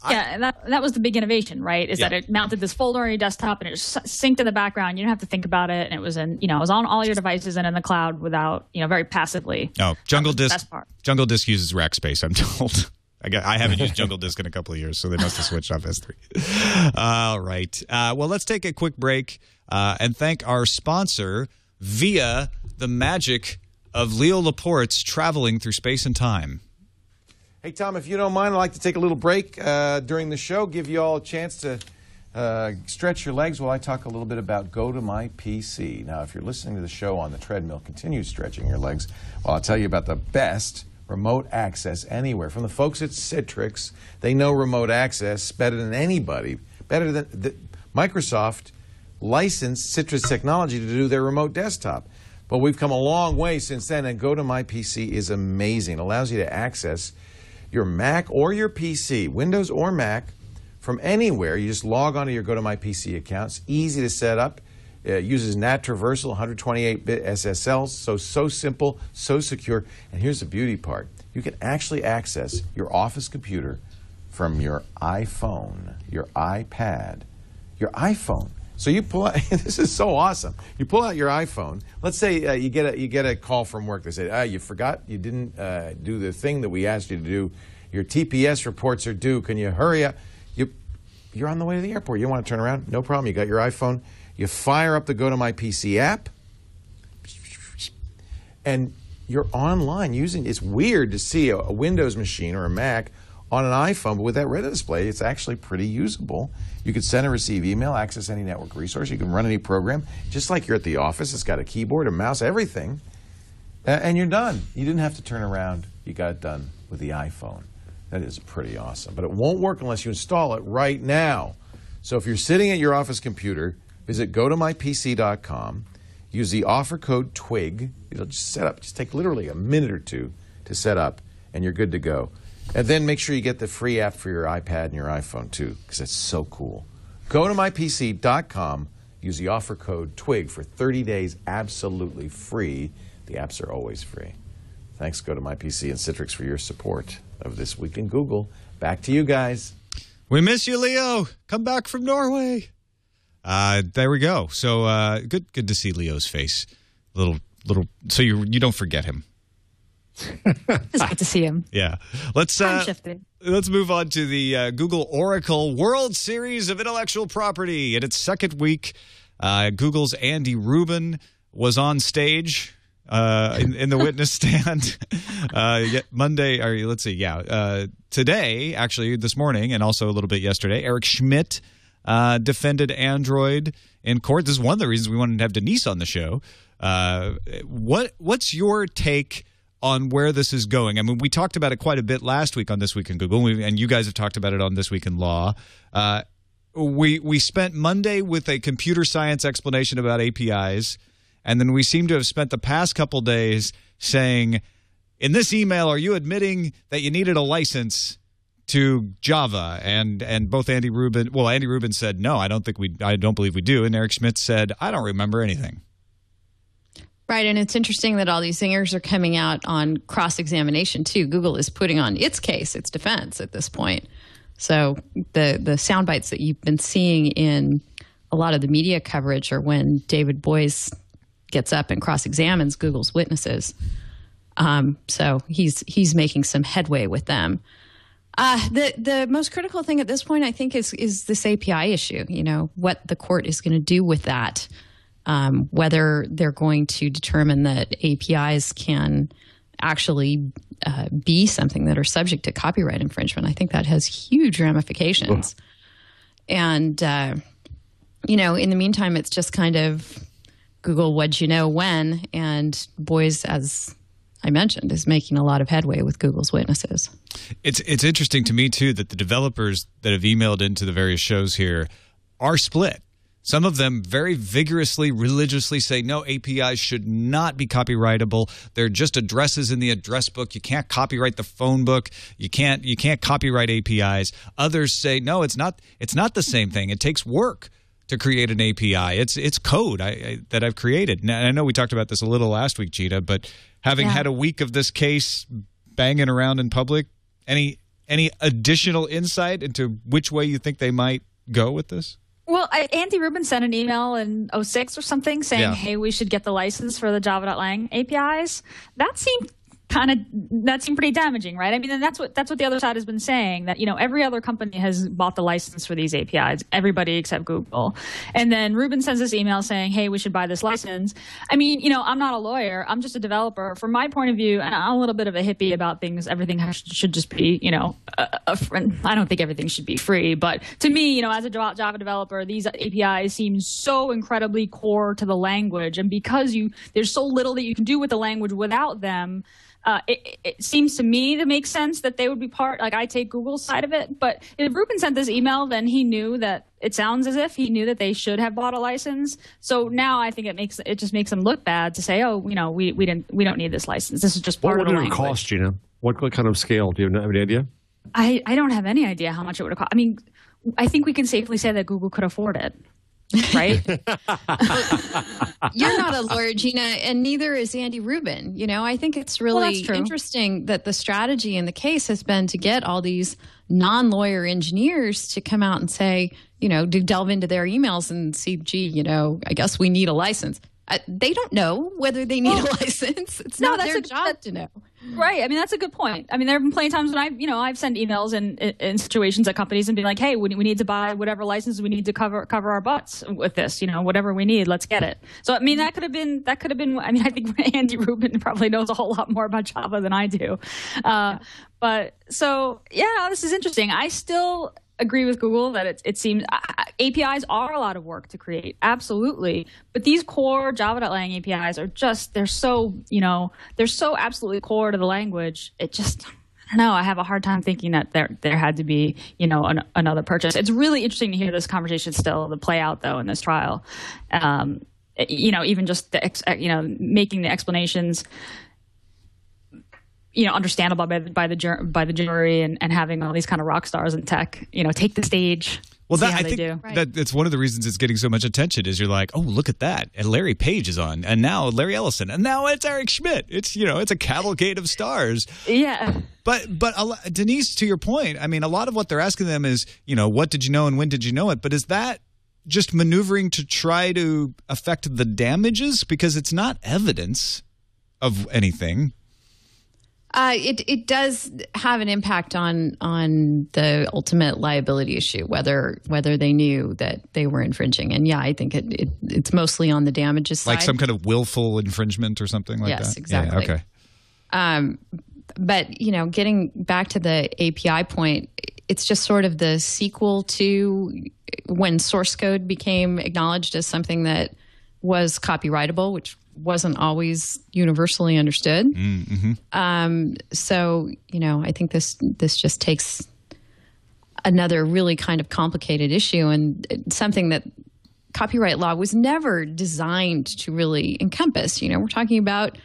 that was the big innovation, right? Is that it mounted this folder on your desktop and it just synced in the background. You didn't have to think about it, and it was it was on all your devices and in the cloud without very passively. Oh, Jungle Disk uses rack space, I'm told. I haven't used Jungle Disk in a couple of years, so they must have switched off S3. All right. Well, let's take a quick break and thank our sponsor via the magic of Leo Laporte's traveling through space and time. Hey, Tom, if you don't mind, I'd like to take a little break during the show, give you all a chance to stretch your legs while I talk a little bit about Go to My PC. Now, if you're listening to the show on the treadmill, continue stretching your legs while I'll tell you about the best remote access anywhere. From the folks at Citrix, they know remote access better than anybody, better than Microsoft licensed Citrix technology to do their remote desktop. But we've come a long way since then, and Go to My PC is amazing. It allows you to access your Mac or your PC, Windows or Mac, from anywhere. You just log onto your Go to My PC account. It's easy to set up. It uses NAT traversal, 128-bit SSL, so simple, so secure. And here's the beauty part. You can actually access your office computer from your iPhone, your iPad, your iPhone. So you pull out, this is so awesome. You pull out your iPhone. Let's say you get a call from work. They say, you forgot, you didn't do the thing that we asked you to do. Your TPS reports are due. Can you hurry up? You're on the way to the airport. You want to turn around? No problem. You got your iPhone. You fire up the Go to My PC app, and you're online using. It's weird to see a Windows machine or a Mac on an iPhone, but with that Retina display, it's actually pretty usable. You can send and receive email, access any network resource. You can run any program, just like you're at the office. It's got a keyboard, a mouse, everything, and you're done. You didn't have to turn around. You got it done with the iPhone. That is pretty awesome. But it won't work unless you install it right now. So if you're sitting at your office computer, visit gotomypc.com. Use the offer code TWIG. It'll just set up. Just take literally a minute or two to set up, and you're good to go. And then make sure you get the free app for your iPad and your iPhone, too, because it's so cool. Gotomypc.com. Use the offer code TWIG for 30 days absolutely free. The apps are always free. Thanks, GoToMyPC and Citrix, for your support of This Week in Google. Back to you guys. We miss you, Leo. Come back from Norway. There we go. So good to see Leo's face. Little. So you don't forget him. It's good to see him. Yeah. Let's move on to the Google Oracle World Series of Intellectual Property. In its second week, Google's Andy Rubin was on stage in the witness stand today, actually, this morning, and also a little bit yesterday. Eric Schmidt defended Android in court. This is one of the reasons we wanted to have Denise on the show. What's your take on where this is going? I mean, we talked about it quite a bit last week on This Week in Google, and you guys have talked about it on This Week in Law. We spent Monday with a computer science explanation about APIs, and then we seem to have spent the past couple days saying, in this email, are you admitting that you needed a license to Java? And both Andy Rubin said, no, I don't believe we do. And Eric Schmidt said, I don't remember anything. Right, and it's interesting that all these zingers are coming out on cross-examination, too. Google is putting on its case, its defense at this point. So the sound bites that you've been seeing in a lot of the media coverage are when David Boies gets up and cross-examines Google's witnesses. So he's making some headway with them. The most critical thing at this point, I think, is this API issue, what the court is going to do with that. Whether they're going to determine that APIs can actually be something that are subject to copyright infringement. I think that has huge ramifications. And, in the meantime, it's just kind of Google what'd you know when, and Boies, as I mentioned, is making a lot of headway with Google's witnesses. It's interesting to me, too, that the developers that have emailed into the various shows here are split. Some of them very vigorously, religiously say, no, APIs should not be copyrightable. They're just addresses in the address book. You can't copyright the phone book. You can't copyright APIs. Others say, no, it's not the same thing. It takes work to create an API. It's code that I've created. Now, I know we talked about this a little last week, Gina, but having had a week of this case banging around in public, any additional insight into which way you think they might go with this? Well, Andy Rubin sent an email in 2006 or something saying, hey, we should get the license for the Java.lang APIs. That seemed pretty damaging, right? I mean, and that's what the other side has been saying, that, every other company has bought the license for these APIs, everybody except Google. And then Rubin sends this email saying, hey, we should buy this license. I mean, I'm not a lawyer. I'm just a developer. From my point of view, and I'm a little bit of a hippie about things, everything should just be, I don't think everything should be free. But to me, as a Java developer, these APIs seem so incredibly core to the language. And because there's so little that you can do with the language without them, it seems to me to make sense that they would be part, like I take Google's side of it. But if Rubin sent this email, then he knew that, it sounds as if he knew that they should have bought a license. So now I think it just makes them look bad to say, we don't need this license. This is just part of the language. What would it cost, Gina? What kind of scale? Do you have any idea? I don't have any idea how much it would have cost. I mean, I think we can safely say that Google could afford it. Right? You're not a lawyer, Gina, and neither is Andy Rubin. I think it's really interesting that the strategy in the case has been to get all these non-lawyer engineers to come out and say, to delve into their emails and see, I guess we need a license. They don't know whether they need a license. It's not their job to know. Right. I mean, that's a good point. I mean, there have been plenty of times when I've sent emails in situations at companies and be like, hey, we need to buy whatever license we need to cover our butts with this, whatever we need, let's get it. So, I mean, that could have been, I mean, I think Andy Rubin probably knows a whole lot more about Java than I do. But so, this is interesting. I still agree with Google that it seems APIs are a lot of work to create, absolutely. But these core Java.lang APIs are they're so absolutely core to the language. It just, don't know. I have a hard time thinking that there had to be, another purchase. It's really interesting to hear this conversation still to play out though in this trial. Even just making the explanations, understandable by the jury and having all these kind of rock stars in tech, take the stage. Well, I think that it's one of the reasons it's getting so much attention is you're like, oh, look at that. And Larry Page is on. And now Larry Ellison. And now it's Eric Schmidt. It's, it's a cavalcade of stars. Yeah. But Denise, to your point, I mean, a lot of what they're asking them is, what did you know and when did you know it? But is that just maneuvering to try to affect the damages? Because it's not evidence of anything. It does have an impact on the ultimate liability issue, whether they knew that they were infringing. And yeah, I think it's mostly on the damages side. Like some kind of willful infringement or something like that? Yes, exactly. Yeah, okay. But, getting back to the API point, it's just sort of the sequel to when source code became acknowledged as something that was copyrightable, which wasn't always universally understood. Mm-hmm. So, I think this just takes another really kind of complicated issue and something that copyright law was never designed to really encompass. We're talking about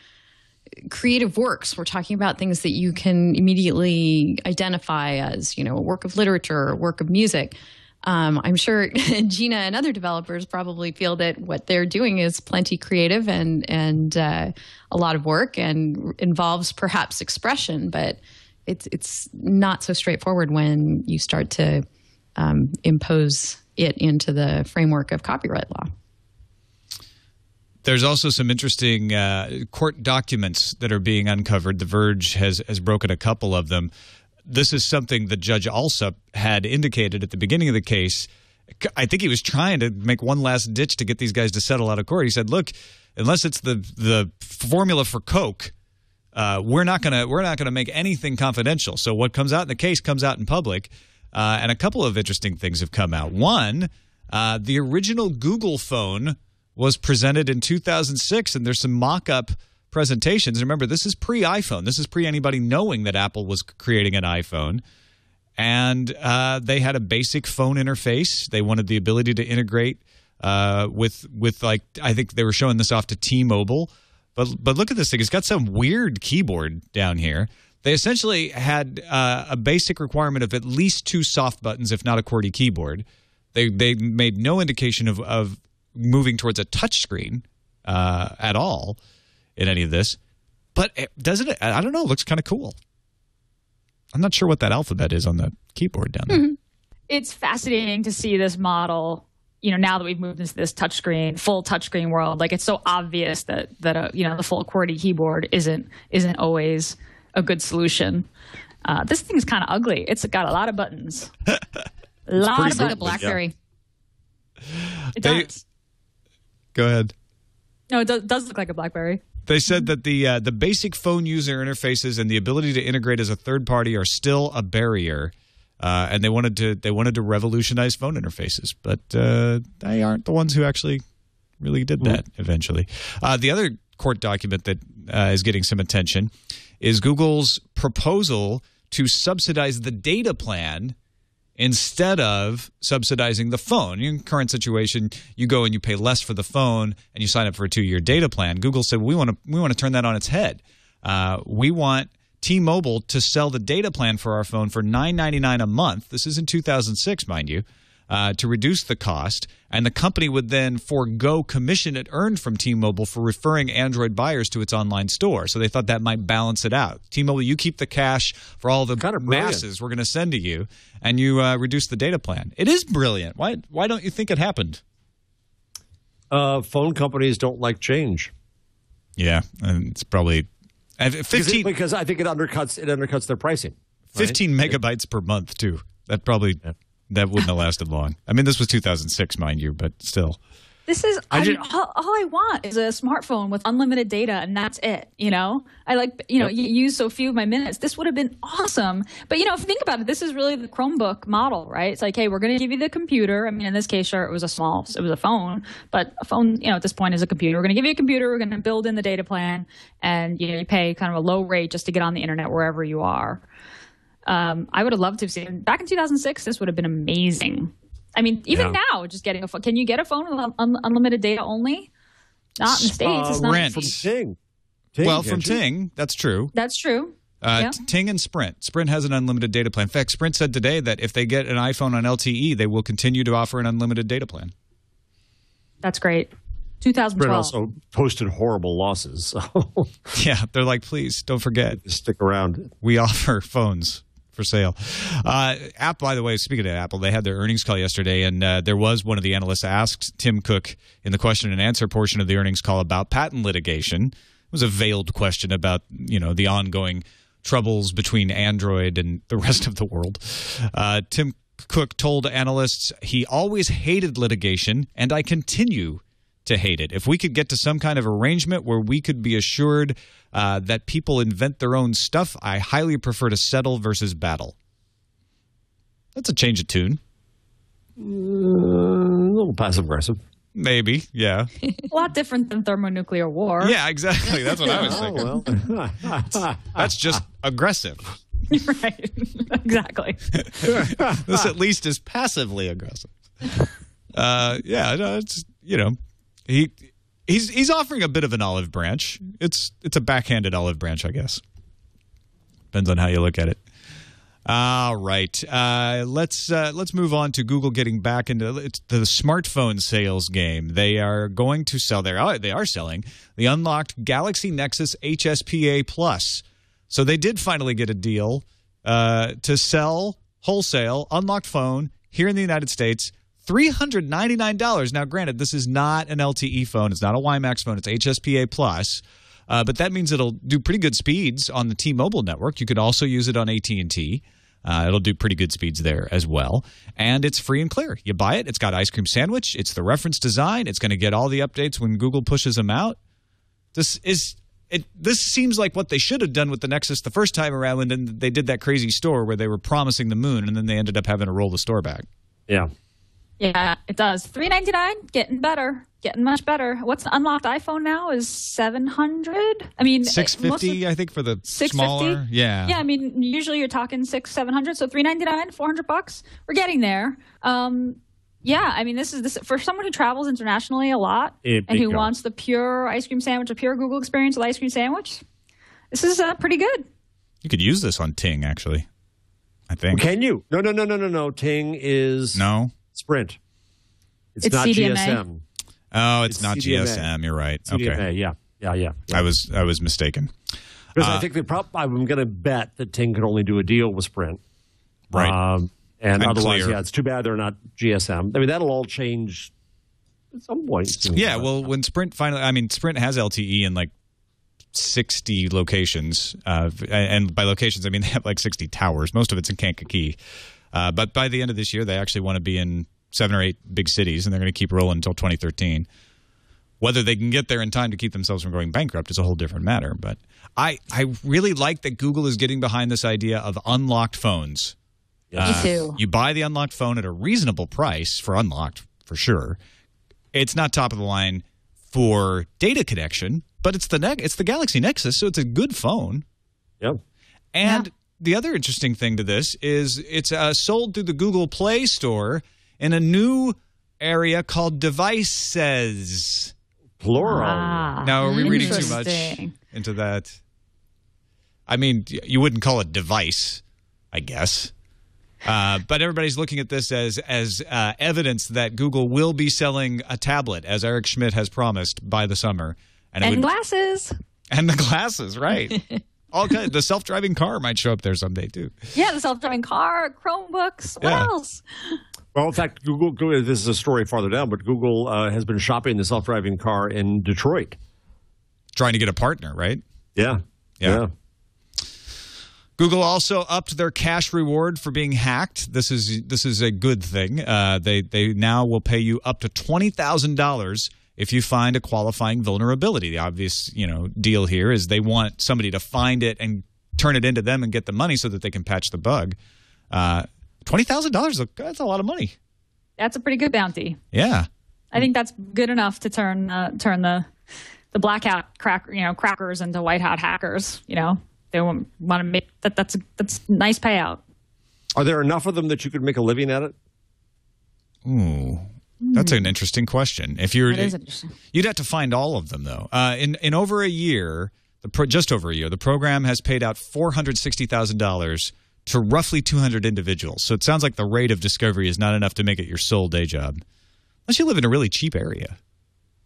creative works. We're talking about things that you can immediately identify as, a work of literature or a work of music. I'm sure Gina and other developers probably feel that what they're doing is plenty creative and a lot of work and involves perhaps expression, but it's not so straightforward when you start to impose it into the framework of copyright law. There's also some interesting court documents that are being uncovered. The Verge has broken a couple of them. This is something the Judge Alsup had indicated at the beginning of the case. I think he was trying to make one last ditch to get these guys to settle out of court. He said, look, unless it's the formula for Coke, we're not gonna make anything confidential. So what comes out in the case comes out in public. And a couple of interesting things have come out. One, the original Google phone was presented in 2006, and there's some mock-up presentations. Remember, this is pre-iPhone. This is pre-anybody knowing that Apple was creating an iPhone. And they had a basic phone interface. They wanted the ability to integrate with like, I think they were showing this off to T-Mobile. But look at this thing. It's got some weird keyboard down here. They essentially had a basic requirement of at least 2 soft buttons, if not a QWERTY keyboard. They made no indication of moving towards a touchscreen at all in any of this. But doesn't it? I don't know. It looks kind of cool. I'm not sure what that alphabet is on the keyboard down there. Mm-hmm. It's fascinating to see this model, now that we've moved into this full touchscreen world. Like, it's so obvious that the full QWERTY keyboard isn't always a good solution. This thing's kind of ugly. It's got a lot of buttons. It's like a BlackBerry. Yeah. It does. Go ahead. No, it does look like a BlackBerry. They said that the basic phone user interfaces and the ability to integrate as a third party are still a barrier, and they wanted to revolutionize phone interfaces, but they aren't the ones who actually really did that eventually. The other court document that is getting some attention is Google's proposal to subsidize the data plan instead of subsidizing the phone. In the current situation, you go and you pay less for the phone and you sign up for a 2-year data plan. Google said, we want to turn that on its head. We want T-Mobile to sell the data plan for our phone for $9.99 a month. This is in 2006, mind you, to reduce the cost. And the company would then forego commission it earned from T-Mobile for referring Android buyers to its online store. So they thought that might balance it out. T-Mobile, you keep the cash for all the masses we're going to send to you, and you reduce the data plan. It is brilliant. Why don't you think it happened? Phone companies don't like change. Yeah, and it's probably 15 because I think it undercuts their pricing. Right? 15 megabytes per month too. That probably that wouldn't have lasted long. I mean, this was 2006, mind you, but still. This is all I want is a smartphone with unlimited data, and that's it. I you use so few of my minutes. This would have been awesome. But if you think about it, this is really the Chromebook model, right? It's like, hey, we're going to give you the computer. I mean, in this case, sure, it was a phone, but a phone, at this point is a computer. We're going to give you a computer. We're going to build in the data plan, and you pay kind of a low rate just to get on the internet wherever you are. I would have loved to have seen back in 2006. This would have been amazing. I mean, even now, just getting a phone. Can you get a phone with unlimited data only? Not in the States. It's not Sprint. From Ting. From Ting, that's true. That's true. Ting and Sprint. Sprint has an unlimited data plan. In fact, Sprint said today that if they get an iPhone on LTE, they will continue to offer an unlimited data plan. That's great. 2012. Sprint also posted horrible losses. So. Yeah, they're like, please, don't forget. Stick around. We offer phones for sale. Apple, by the way, speaking of Apple, they had their earnings call yesterday, and there was one of the analysts asked Tim Cook in the question and answer portion of the earnings call about patent litigation. It was a veiled question about, the ongoing troubles between Android and the rest of the world. Tim Cook told analysts, he always hated litigation, and I continue to hate it. If we could get to some kind of arrangement where we could be assured that people invent their own stuff, I highly prefer to settle versus battle. That's a change of tune. A little passive-aggressive. Maybe, yeah. A lot different than thermonuclear war. Yeah, exactly. That's what I was thinking. That's just aggressive. Right. Exactly. This at least is passively aggressive. It's He's offering a bit of an olive branch. It's a backhanded olive branch, I guess. Depends on how you look at it. All right, let's move on to Google getting back into the smartphone sales game. They are going to sell they are selling the unlocked Galaxy Nexus HSPA Plus. So they did finally get a deal to sell wholesale unlocked phone here in the United States. $399. Now, granted, this is not an LTE phone. It's not a WiMAX phone. It's HSPA Plus. But that means it'll do pretty good speeds on the T-Mobile network. You could also use it on AT&T. It'll do pretty good speeds there as well. And it's free and clear. You buy it. It's got ice cream sandwich. It's the reference design. It's going to get all the updates when Google pushes them out. This seems like what they should have done with the Nexus the first time around, and then they did that crazy store where they were promising the moon, and then they ended up having to roll the store back. Yeah. Yeah, it does. $399, getting better, getting much better. What's the unlocked iPhone now is $700. I mean, $650, I think, for the smaller. Yeah. Yeah, I mean, usually you're talking $600-700. So $399, $400. We're getting there. Yeah, I mean, this is for someone who travels internationally a lot and who wants the pure ice cream sandwich, a pure Google experience with ice cream sandwich. This is pretty good. You could use this on Ting, actually. I think. Can you? No. Ting is Sprint. It's not CDMA. GSM. Oh, it's not CDMA. GSM. You're right. CDMA, okay. Yeah. I was mistaken. Because I think I'm going to bet that Ting could only do a deal with Sprint. Right. And otherwise, it's too bad they're not GSM. I mean, that'll all change at some point. Yeah, well, when Sprint Sprint has LTE in like 60 locations. And by locations, I mean they have like 60 towers. Most of it's in Kankakee. But by the end of this year, they actually want to be in 7 or 8 big cities, and they're going to keep rolling until 2013. Whether they can get there in time to keep themselves from going bankrupt is a whole different matter. But I really like that Google is getting behind this idea of unlocked phones. Me too. You buy the unlocked phone at a reasonable price for unlocked, for sure. It's not top of the line for data connection, but it's the Galaxy Nexus, so it's a good phone. Yep. And the other interesting thing to this is it's sold through the Google Play Store in a new area called Devices. Plural. Now, are we reading too much into that? I mean, you wouldn't call it device, I guess. But everybody's looking at this as evidence that Google will be selling a tablet, as Eric Schmidt has promised, by the summer. And glasses. And the glasses, right. The self-driving car might show up there someday, too. Yeah, the self-driving car, Chromebooks. What else? Well, in fact, Google, this is a story farther down, but Google has been shopping the self-driving car in Detroit. Trying to get a partner, right? Yeah. Google also upped their cash reward for being hacked. This is a good thing. They now will pay you up to $20,000 if you find a qualifying vulnerability. The obvious deal here is they want somebody to find it and turn it into them and get the money so that they can patch the bug. $20,000, that's a lot of money. That's a pretty good bounty. Yeah, I think that's good enough to turn the black hat crackers into white hat hackers. They want to make that's nice payout. Are there enough of them that you could make a living at it? Ooh, that's an interesting question. That is interesting. You'd have to find all of them though. In over a year, just over a year, the program has paid out $460,000 to roughly 200 individuals. So it sounds like the rate of discovery is not enough to make it your sole day job, unless you live in a really cheap area.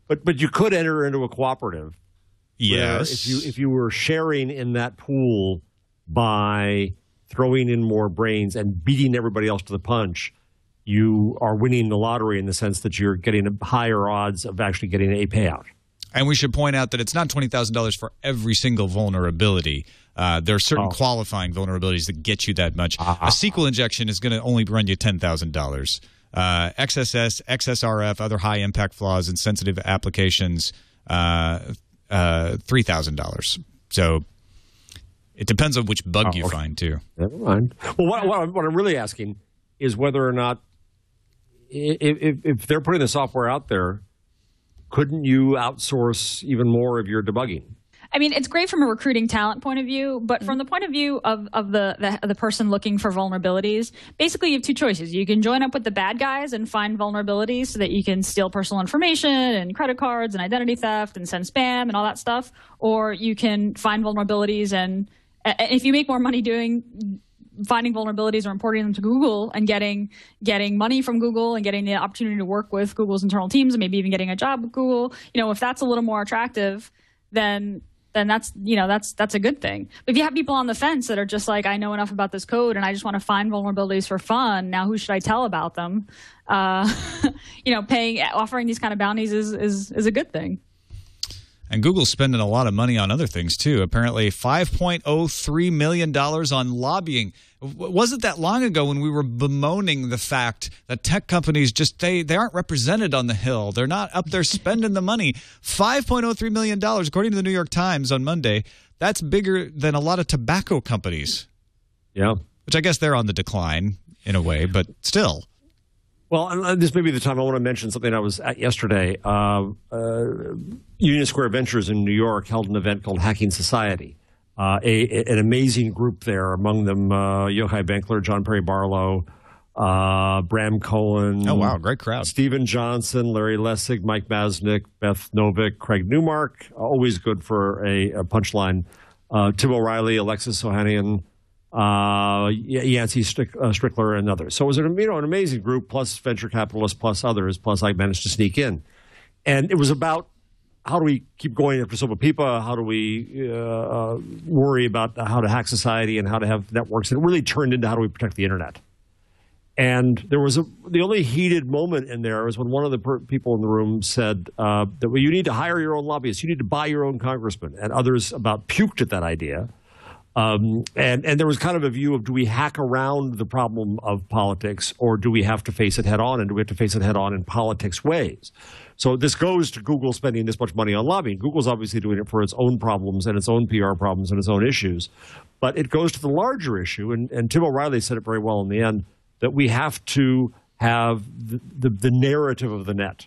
But you could enter into a cooperative. Yes. If you were sharing in that pool by throwing in more brains and beating everybody else to the punch, you are winning the lottery in the sense that you're getting higher odds of actually getting a payout. And we should point out that it's not $20,000 for every single vulnerability. There are certain qualifying vulnerabilities that get you that much. A SQL injection is going to only run you $10,000. XSS, XSRF, other high-impact flaws in sensitive applications, $3,000. So it depends on which bug you find, too. Never mind. Well, what I'm really asking is whether or not, if they're putting the software out there, couldn't you outsource even more of your debugging? I mean, it's great from a recruiting talent point of view, but from the point of view of the person looking for vulnerabilities, basically you have two choices. You can join up with the bad guys and find vulnerabilities so that you can steal personal information and credit cards and identity theft and send spam and all that stuff, or you can find vulnerabilities and if you make more money finding vulnerabilities or importing them to Google and getting money from Google and getting the opportunity to work with Google's internal teams and maybe even getting a job with Google, if that's a little more attractive, then that's a good thing. But if you have people on the fence that are just like, I know enough about this code and I just want to find vulnerabilities for fun, now who should I tell about them? Offering these kind of bounties is a good thing. And Google's spending a lot of money on other things, too. Apparently $5.03 million on lobbying. It wasn't that long ago when we were bemoaning the fact that tech companies they aren't represented on the Hill. They're not up there spending the money. $5.03 million, according to the New York Times on Monday. That's bigger than a lot of tobacco companies. Yeah. Which I guess they're on the decline in a way, but still. Well, this may be the time I want to mention something I was at yesterday. Union Square Ventures in New York held an event called Hacking Society. An amazing group there, among them Yochai Benkler, John Perry Barlow, Bram Cohen. Oh, wow, great crowd. Stephen Johnson, Larry Lessig, Mike Masnick, Beth Novick, Craig Newmark. Always good for a punchline. Tim O'Reilly, Alexis Ohanian, Yancey Strickler, and others. So it was an amazing group, plus venture capitalists, plus others, plus I managed to sneak in. And it was about how do we keep going after Sopapipa? How do we worry about how to hack society and how to have networks? And it really turned into how do we protect the internet. And there was the only heated moment in there was when one of the people in the room said that you need to hire your own lobbyists, you need to buy your own congressman, and others about puked at that idea. And there was kind of a view of, do we hack around the problem of politics, or do we have to face it head on, and do we have to face it head on in politics ways? So this goes to Google spending this much money on lobbying. Google's obviously doing it for its own problems and its own PR problems and its own issues. But it goes to the larger issue, and Tim O'Reilly said it very well in the end, that we have to have the narrative of the net.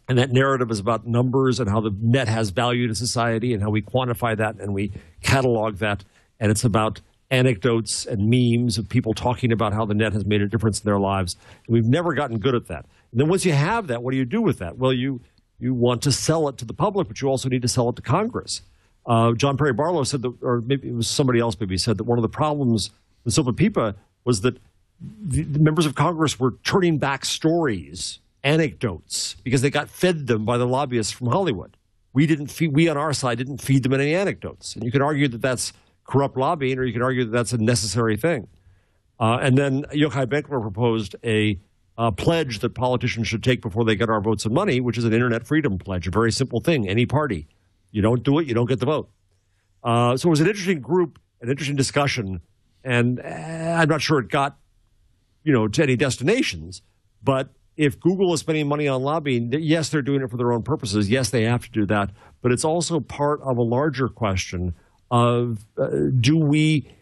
And that narrative is about numbers and how the net has value to society and how we quantify that and we catalog that. And it's about anecdotes and memes of people talking about how the net has made a difference in their lives. And we've never gotten good at that. And then once you have that, what do you do with that? Well, you want to sell it to the public, but you also need to sell it to Congress. John Perry Barlow said that, or maybe it was somebody else maybe said that one of the problems with Sopapipa was that the members of Congress were turning back stories, anecdotes, because they got fed them by the lobbyists from Hollywood. We on our side didn't feed them any anecdotes. And you could argue that that's corrupt lobbying, or you could argue that that's a necessary thing. And then Yochai Benkler proposed a pledge that politicians should take before they get our votes and money, which is an internet freedom pledge, a very simple thing, any party. You don't do it, you don't get the vote. So it was an interesting group an interesting discussion, and I'm not sure it got, to any destinations. But if Google is spending money on lobbying, yes, they're doing it for their own purposes. Yes, they have to do that. But it's also part of a larger question of do we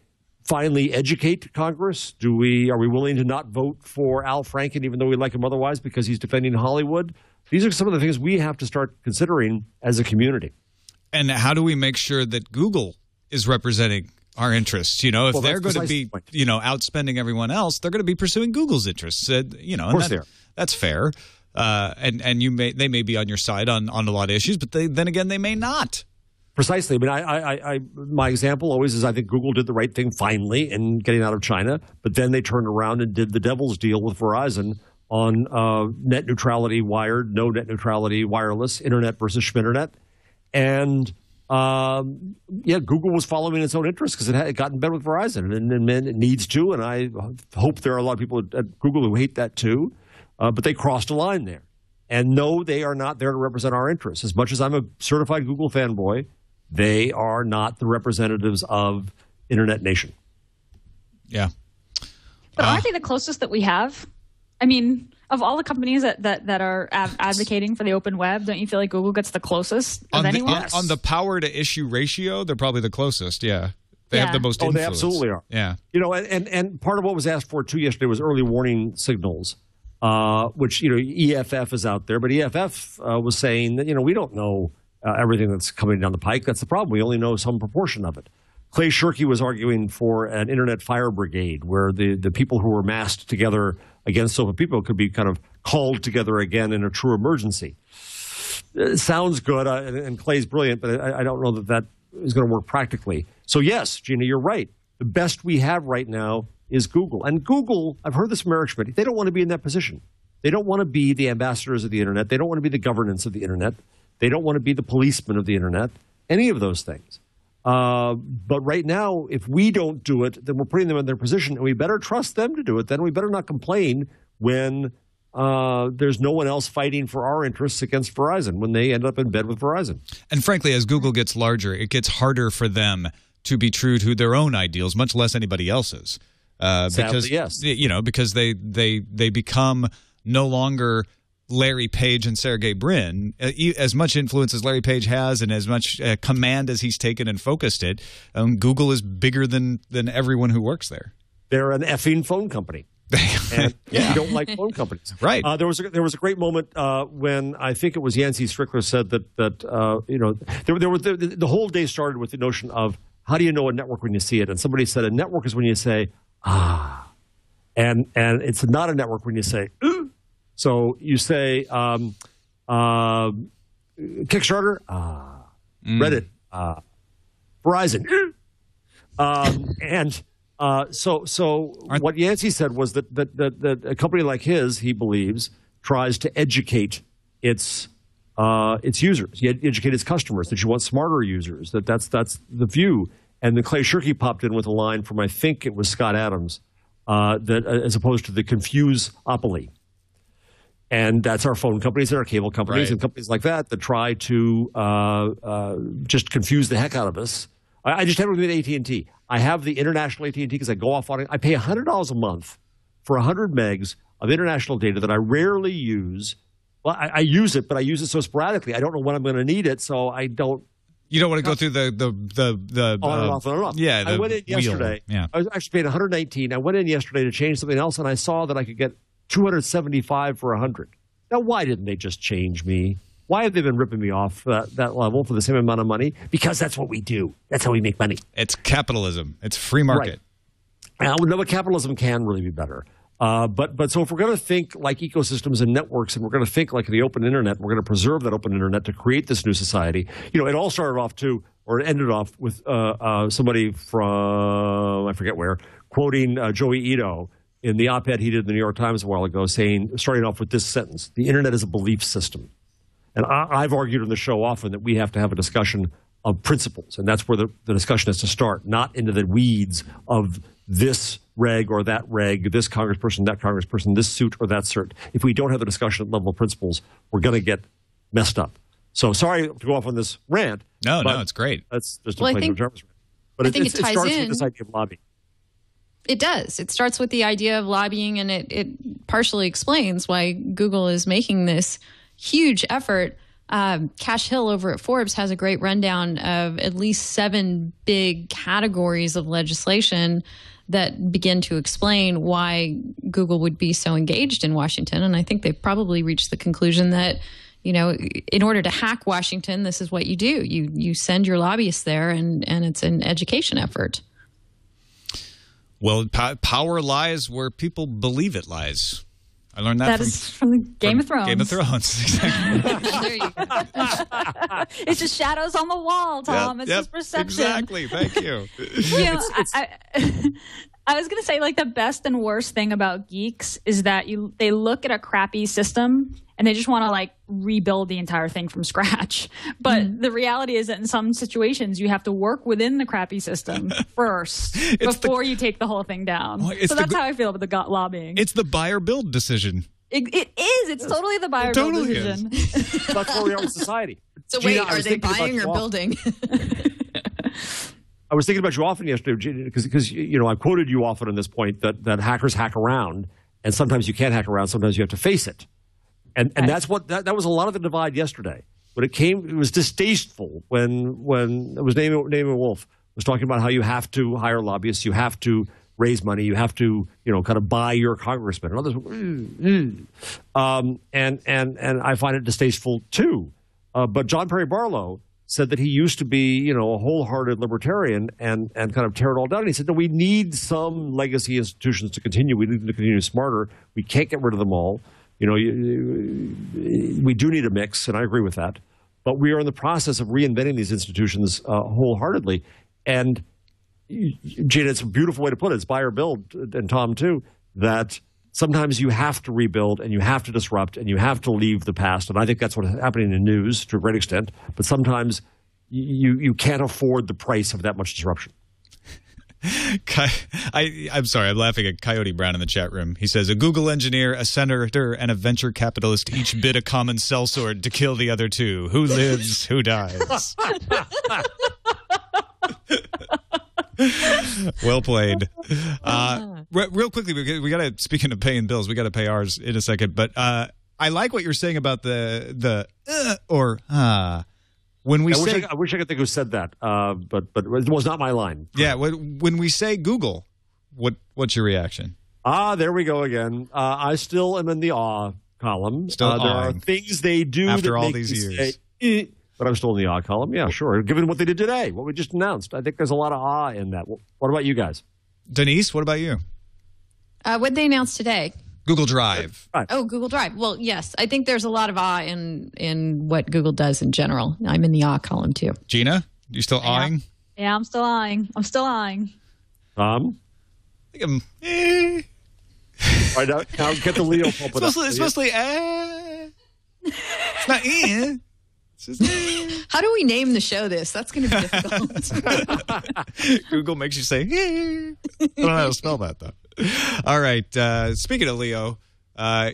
finally educate Congress? Are we willing to not vote for Al Franken, even though we like him otherwise, because he's defending Hollywood? These are some of the things we have to start considering as a community. And how do we make sure that Google is representing our interests? If they're going to be, outspending everyone else, they're going to be pursuing Google's interests. Of course they are. That's fair. And they may be on your side on a lot of issues, but then again, they may not. Precisely. I mean, my example always is I think Google did the right thing finally in getting out of China, but then they turned around and did the devil's deal with Verizon on net neutrality wired, no net neutrality wireless, internet versus schminternet. And Google was following its own interests because it had gotten bed with Verizon, and it needs to. And I hope there are a lot of people at Google who hate that too, but they crossed a line there. And no, they are not there to represent our interests. As much as I'm a certified Google fanboy, they are not the representatives of Internet Nation. Yeah. But aren't they the closest that we have? I mean, of all the companies that are advocating for the open web, don't you feel like Google gets the closest of anyone? On the power to issue ratio, they're probably the closest, yeah. They have the most influence. They absolutely are. Yeah. And part of what was asked for, too, yesterday was early warning signals, which, EFF is out there. But EFF was saying that, we don't know everything that's coming down the pike. That's the problem. We only know some proportion of it. Clay Shirky was arguing for an internet fire brigade where the people who were massed together against open people could be kind of called together again in a true emergency. It sounds good, and Clay's brilliant, but I don't know that is going to work practically. So yes, Gina, you're right. The best we have right now is Google. And Google, I've heard this from Eric Schmidt, they don't want to be in that position. They don't want to be the ambassadors of the internet. They don't want to be the governance of the internet. They don't want to be the policemen of the internet, any of those things. But right now, if we don't do it, then we're putting them in their position, and we better trust them to do it. Then we better not complain when there's no one else fighting for our interests against Verizon, when they end up in bed with Verizon. And frankly, as Google gets larger, it gets harder for them to be true to their own ideals, much less anybody else's. Sadly, yes. Because they become no longer Larry Page and Sergey Brin. As much influence as Larry Page has and as much command as he's taken and focused it, Google is bigger than everyone who works there. They're an effing phone company. And you don't like phone companies. Right. There was a great moment when I think it was Yancey Strickler said that the whole day started with the notion of how do you know a network when you see it? And somebody said a network is when you say, ah. And it's not a network when you say, ooh. So you say Kickstarter, Reddit, Verizon, so what Yancey said was that a company like his, he believes, tries to educate its users, educate its customers. That you want smarter users. That's the view. And then Clay Shirky popped in with a line from I think it was Scott Adams that as opposed to the confuse-opoly. And that's our phone companies and our cable companies and companies like that try to just confuse the heck out of us. I just have it with AT&T. I have the international AT&T because I go off on it. I pay $100 a month for 100 megs of international data that I rarely use. Well, I use it, but I use it so sporadically. I don't know when I'm going to need it, so I don't. You don't want to go through the on and off, on and off. Yeah, I went in yesterday. Yeah. I was actually paying $119. I went in yesterday to change something else, and I saw that I could get $275 for 100. Now, why didn't they just change me? Why have they been ripping me off that level for the same amount of money? Because that's what we do. That's how we make money. It's capitalism. It's free market. Right. No, but capitalism can really be better. But so if we're going to think like ecosystems and networks, and we're going to think like the open internet, we're going to preserve that open internet to create this new society. It all started off or it ended off with somebody from I forget where quoting Joey Ito in the op-ed he did in the New York Times a while ago, starting off with this sentence: "The internet is a belief system." And I've argued on the show often that we have to have a discussion of principles, and that's where the discussion has to start, not into the weeds of this reg or that reg, this congressperson, that congressperson, this suit or that cert. If we don't have the discussion at level of principles, we're going to get messed up. So sorry to go off on this rant. No, it's great. That's just a plain Jarvis rant. But I think it ties starts in with this idea of lobbying. It does. It starts with the idea of lobbying, and it partially explains why Google is making this huge effort. Cash Hill over at Forbes has a great rundown of at least 7 big categories of legislation that begin to explain why Google would be so engaged in Washington. And I think they've probably reached the conclusion that, you know, in order to hack Washington, this is what you do. You send your lobbyists there, and it's an education effort. Well, power lies where people believe it lies. I learned that from Game of Thrones. Game of Thrones, exactly. There you go. It's just shadows on the wall, Tom. It's just perception. Exactly. Thank you. You know, I was going to say, like, the best and worst thing about geeks is that they look at a crappy system and they just want to, like, rebuild the entire thing from scratch. But the reality is that in some situations, you have to work within the crappy system first before you take the whole thing down. So that's how I feel about the lobbying. It's the buy or build decision. It is. It's totally the buy or build decision. That's where we are in society. So Gina, wait, are they buying or building? I was thinking about you often yesterday, Gina, because you know, I quoted you often on this point that hackers hack around, and sometimes you can't hack around. Sometimes you have to face it. And that's what that was a lot of the divide yesterday. When it was distasteful when it was Naaman Wolf was talking about how you have to hire lobbyists, you have to raise money, you have to, you know, kind of buy your congressman. And others, and I find it distasteful too. But John Perry Barlow said that he used to be, you know, a wholehearted libertarian and kind of tear it all down. And he said, no, we need some legacy institutions to continue. We need them to continue smarter. We can't get rid of them all. You know, we do need a mix, and I agree with that. But we are in the process of reinventing these institutions wholeheartedly. And, Gina, it's a beautiful way to put it. It's buy or build, and Tom too, that sometimes you have to rebuild and you have to disrupt and you have to leave the past. And I think that's what's happening in news to a great extent. But sometimes you can't afford the price of that much disruption. I'm sorry, I'm laughing at Coyote Brown in the chat room. He says, a Google engineer, a senator, and a venture capitalist each bid a common sellsword to kill the other two. Who lives, who dies? Well played. Real quickly, we got to, speaking of paying bills, we got to pay ours in a second. But I like what you're saying about the when we I wish I could think who said that, but it was not my line. Yeah, when we say Google, what's your reaction? There we go again. I still am in the awe column. Still there are things they do after all these years. Say, but I'm still in the awe column. Yeah, sure. Given what they did today, what we just announced, I think there's a lot of awe in that. What about you guys? Denise, what about you? What did they announce today? Google Drive. Right. Oh, Google Drive. Well, yes, I think there's a lot of awe in what Google does in general. I'm in the awe column too. Gina, you still awing? Yeah, I'm still eyeing. Tom? I think I'm. All right, now get the Leo pulpit up. It's mostly It's not It's just, how do we name the show this? That's going to be difficult. Google makes you say, I don't know how to spell that, though. All right. Speaking of Leo,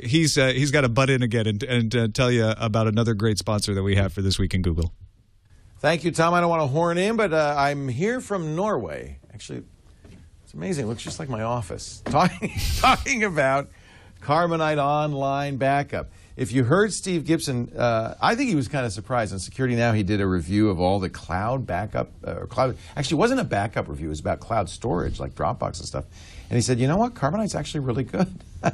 he's got to butt in again and tell you about another great sponsor that we have for This Week in Google. Thank you, Tom. I don't want to horn in, but I'm here from Norway. Actually, it's amazing. It looks just like my office. Talking about Carbonite Online Backup. If you heard Steve Gibson, I think he was kind of surprised. On Security Now, he did a review of all the cloud backup. Actually, it wasn't a backup review. It was about cloud storage, like Dropbox and stuff. And he said, you know what? Carbonite's actually really good. I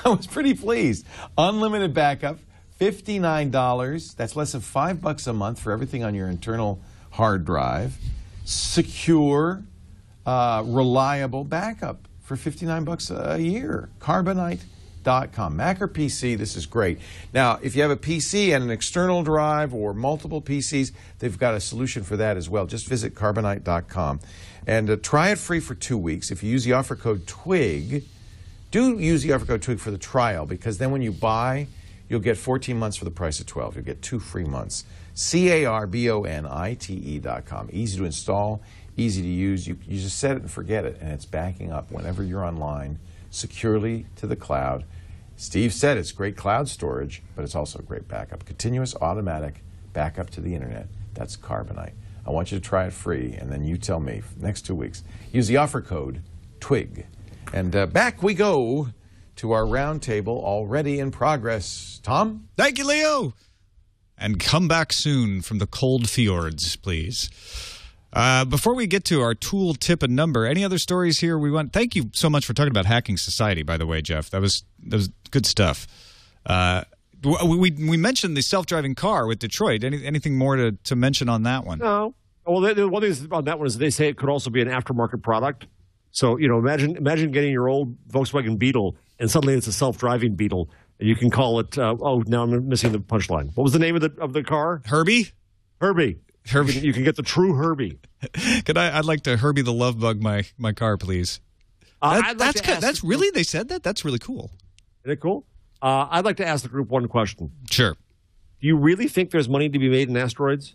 was pretty pleased. Unlimited backup, $59. That's less than $5 a month for everything on your internal hard drive. Secure, reliable backup for $59 a year. Carbonite.com. Mac or PC, this is great. Now, if you have a PC and an external drive or multiple PCs, they've got a solution for that as well. Just visit Carbonite.com. And try it free for 2 weeks. If you use the offer code TWIG, do use the offer code TWIG for the trial, because then when you buy, you'll get 14 months for the price of 12. You'll get 2 free months. Carbonite.com. Easy to install, easy to use. You just set it and forget it, and it's backing up whenever you're online securely to the cloud. Steve said it's great cloud storage, but it's also great backup. Continuous automatic backup to the internet. That's Carbonite. I want you to try it free, and then you tell me next 2 weeks. Use the offer code TWIG. And back we go to our roundtable already in progress. Tom? Thank you, Leo. And come back soon from the cold fjords, please. Before we get to our tool tip and number, any other stories here we want? Thank you so much for talking about hacking society, by the way, Jeff. That was good stuff. We mentioned the self-driving car with Detroit. Anything more to mention on that one? No. Well, the one thing about that one is they say it could also be an aftermarket product. So, imagine getting your old Volkswagen Beetle, and suddenly it's a self-driving Beetle, and you can call it. Now I'm missing the punchline. What was the name of the car? Herbie. You can get the true Herbie. I'd like to Herbie the Love Bug my car, please. That's good. That's really, they said that? That's really cool. Isn't it cool? I'd like to ask the group one question. Sure. Do you really think there's money to be made in asteroids?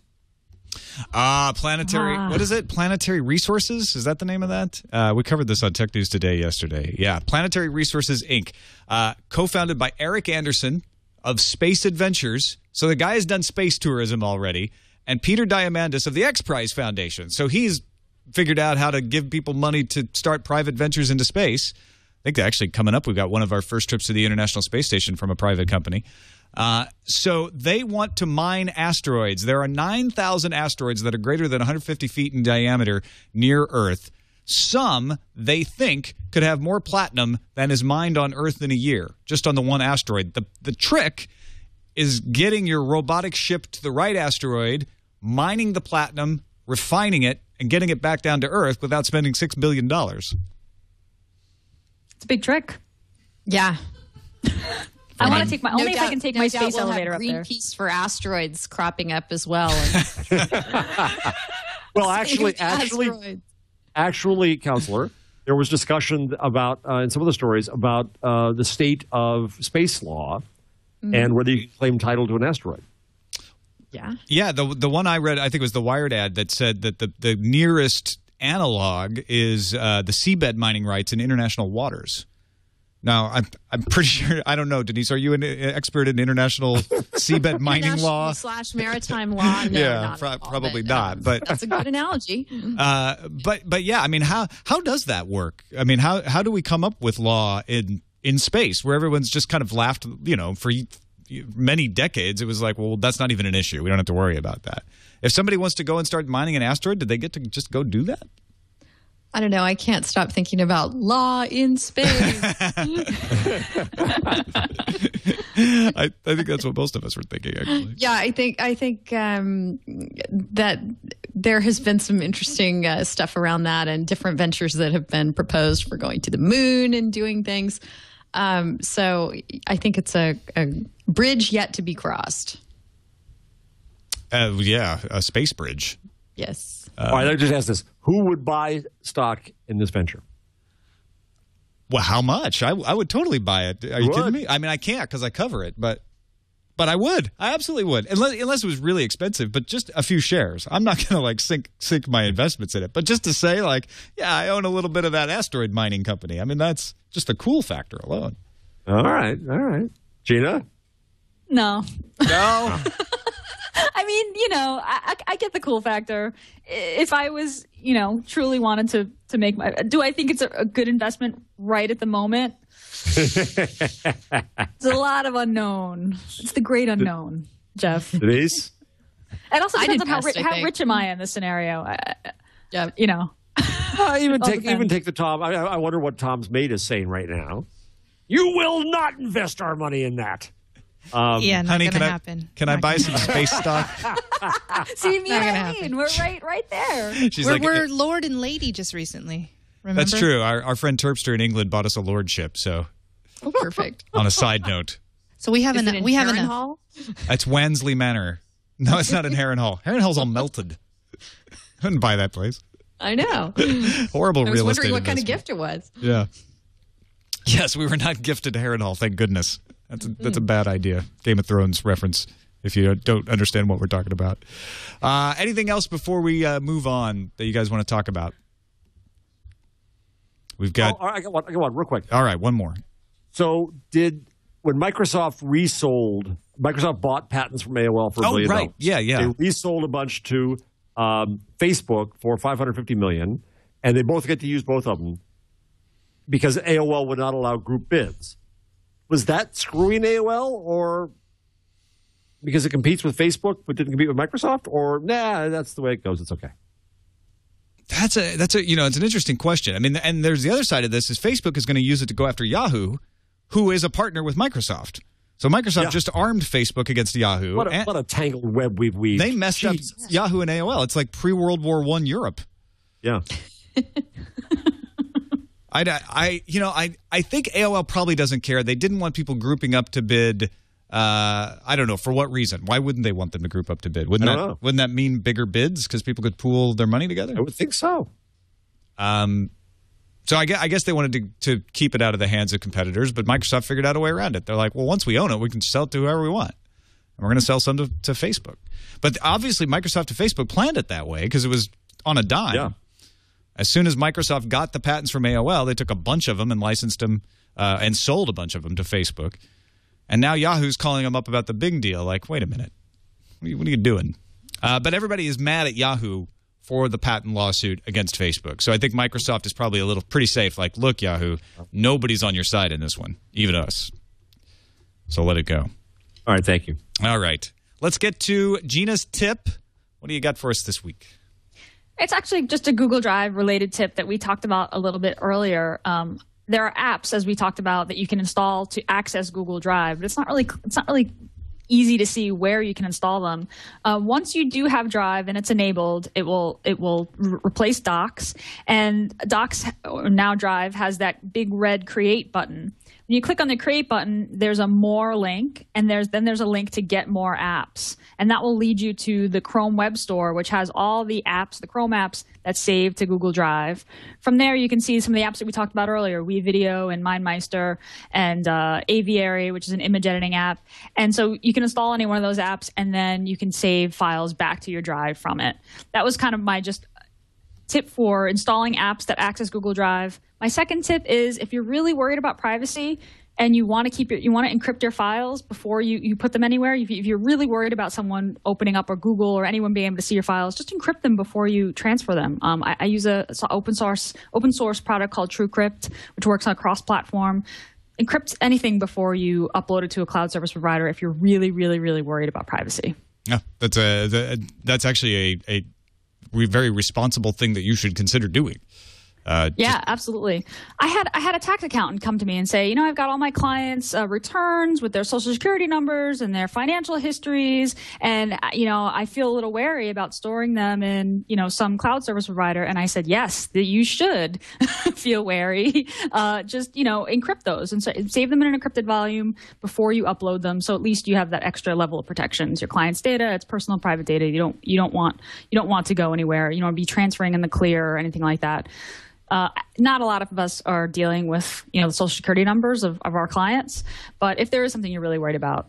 Planetary. What is it? Planetary Resources? Is that the name of that? We covered this on Tech News Today yesterday. Yeah. Planetary Resources, Inc. Co-founded by Eric Anderson of Space Adventures. So the guy has done space tourism already. And Peter Diamandis of the X Prize Foundation. So he's figured out how to give people money to start private ventures into space. I think actually coming up, we've got one of our first trips to the International Space Station from a private company. So they want to mine asteroids. There are 9,000 asteroids that are greater than 150 feet in diameter near Earth. Some, they think, could have more platinum than is mined on Earth in a year, just on the one asteroid. The trick is getting your robotic ship to the right asteroid, mining the platinum, refining it, and getting it back down to Earth without spending $6 billion. It's a big trick. Yeah. I want to take my only if I can take my space we'll elevator have up there. Greenpeace for asteroids cropping up as well. Well, actually, Counselor, there was discussion about in some of the stories about the state of space law and whether you can claim title to an asteroid. Yeah. The one I read, I think it was the Wired ad that said that the nearest analog is the seabed mining rights in international waters. Now, I'm pretty sure, I don't know, Denise, are you an expert in international seabed mining law? / maritime law? No, yeah, probably not. But that's a good analogy. But yeah, I mean, how does that work? I mean, how do we come up with law in space where everyone's just kind of laughed, for many decades, it was like, well, that's not even an issue. We don't have to worry about that. If somebody wants to go and start mining an asteroid, did they get to just go do that? I don't know. I can't stop thinking about law in space. I think that's what most of us were thinking, actually. Yeah, I think that there has been some interesting stuff around that and different ventures that have been proposed for going to the moon and doing things. So I think it's a bridge yet to be crossed. Yeah, a space bridge. Yes. All right, let me just ask this. Who would buy stock in this venture? Well, how much? I would totally buy it. Are you kidding me? I mean, I can't because I cover it, but I would. I absolutely would. Unless it was really expensive, but just a few shares. I'm not going to sink my investments in it. But just to say yeah, I own a little bit of that asteroid mining company. I mean, that's just the cool factor alone. All right. Gina? No. No. I mean, I get the cool factor. If I was, truly wanted to make do I think it's a good investment right at the moment? There's a lot of unknown. It's the great unknown, Jeff. Denise? It also depends on how rich am I in this scenario. Even take the Tom. I wonder what Tom's mate is saying right now. You will not invest our money in that. Not honey, gonna happen. Can I buy some space stock? See, me and Eileen, we're right there. We're Lord and Lady just recently. Remember? That's true. Our friend Terpster in England bought us a lordship. So, perfect. On a side note, so we have Harrenhal? That's Wansley Manor. No, it's not in Harrenhal. Harrenhal's all melted. I wouldn't buy that place. I know. Horrible real estate. I was wondering what kind of gift it was. Yeah. Yes, we were not gifted Harrenhal. Thank goodness. That's a bad idea. Game of Thrones reference, if you don't understand what we're talking about. Anything else before we move on that you guys want to talk about? We've got... I got one real quick. All right, one more. So when Microsoft bought patents from AOL for $1 billion. Right. Yeah. They resold a bunch to Facebook for $550 million, and they both get to use both of them because AOL would not allow group bids. Was that screwing AOL, or because it competes with Facebook but didn't compete with Microsoft, or nah, that's the way it goes. It's okay. That's a it's an interesting question. I mean, and there's the other side of this is Facebook is going to use it to go after Yahoo, who is a partner with Microsoft. So Microsoft just armed Facebook against Yahoo. What a tangled web we've weaved. They messed up Yahoo and AOL. It's like pre-World War I Europe. Yeah. I think AOL probably doesn't care. They didn't want people grouping up to bid. I don't know for what reason. Why wouldn't they want them to group up to bid? Wouldn't that mean bigger bids because people could pool their money together? I would think so. So I guess they wanted to keep it out of the hands of competitors, but Microsoft figured out a way around it. They're like, well, once we own it, we can sell it to whoever we want. And we're going to sell some to Facebook. But obviously Microsoft to Facebook planned it that way because it was on a dime. Yeah. As soon as Microsoft got the patents from AOL, they took a bunch of them and licensed them and sold a bunch of them to Facebook. And now Yahoo's calling them up about the big deal. Like, wait a minute. What are you doing? But everybody is mad at Yahoo for the patent lawsuit against Facebook. So I think Microsoft is probably pretty safe. Like, look, Yahoo, nobody's on your side in this one, even us. So let it go. All right, thank you. All right. Let's get to Gina's tip. What do you got for us this week? It's actually just a Google Drive related tip that we talked about a little bit earlier. There are apps, as we talked about, that you can install to access Google Drive, but it's not really easy to see where you can install them. Once you do have Drive and it's enabled, it will replace Docs, and Docs now Drive has that big red Create button. When you click on the Create button, there's a More link, and there's a link to Get More Apps, and that will lead you to the Chrome Web Store, which has all the apps, the Chrome apps that's saved to Google Drive. From there, you can see some of the apps that we talked about earlier, WeVideo and MindMeister, and Aviary, which is an image editing app. And so you can install any one of those apps, and then you can save files back to your Drive from it. That was kind of my just tip for installing apps that access Google Drive. My second tip is if you're really worried about privacy and you want to encrypt your files before you put them anywhere, if you're really worried about someone opening up or Google or anyone being able to see your files, just encrypt them before you transfer them. I use an open source product called TrueCrypt, which works on a cross-platform. Encrypt anything before you upload it to a cloud service provider if you're really, really, really worried about privacy. Yeah, that's actually a very responsible thing that you should consider doing. Absolutely. I had a tax accountant come to me and say, I've got all my clients' returns with their social security numbers and their financial histories, and I feel a little wary about storing them in some cloud service provider. And I said, yes, that you should feel wary. Just encrypt those and save them in an encrypted volume before you upload them. So at least you have that extra level of protections. Your client's data, it's personal private data. You don't want to go anywhere. You don't be transferring in the clear or anything like that. Not a lot of us are dealing with the social security numbers of our clients, but if there is something you're really worried about,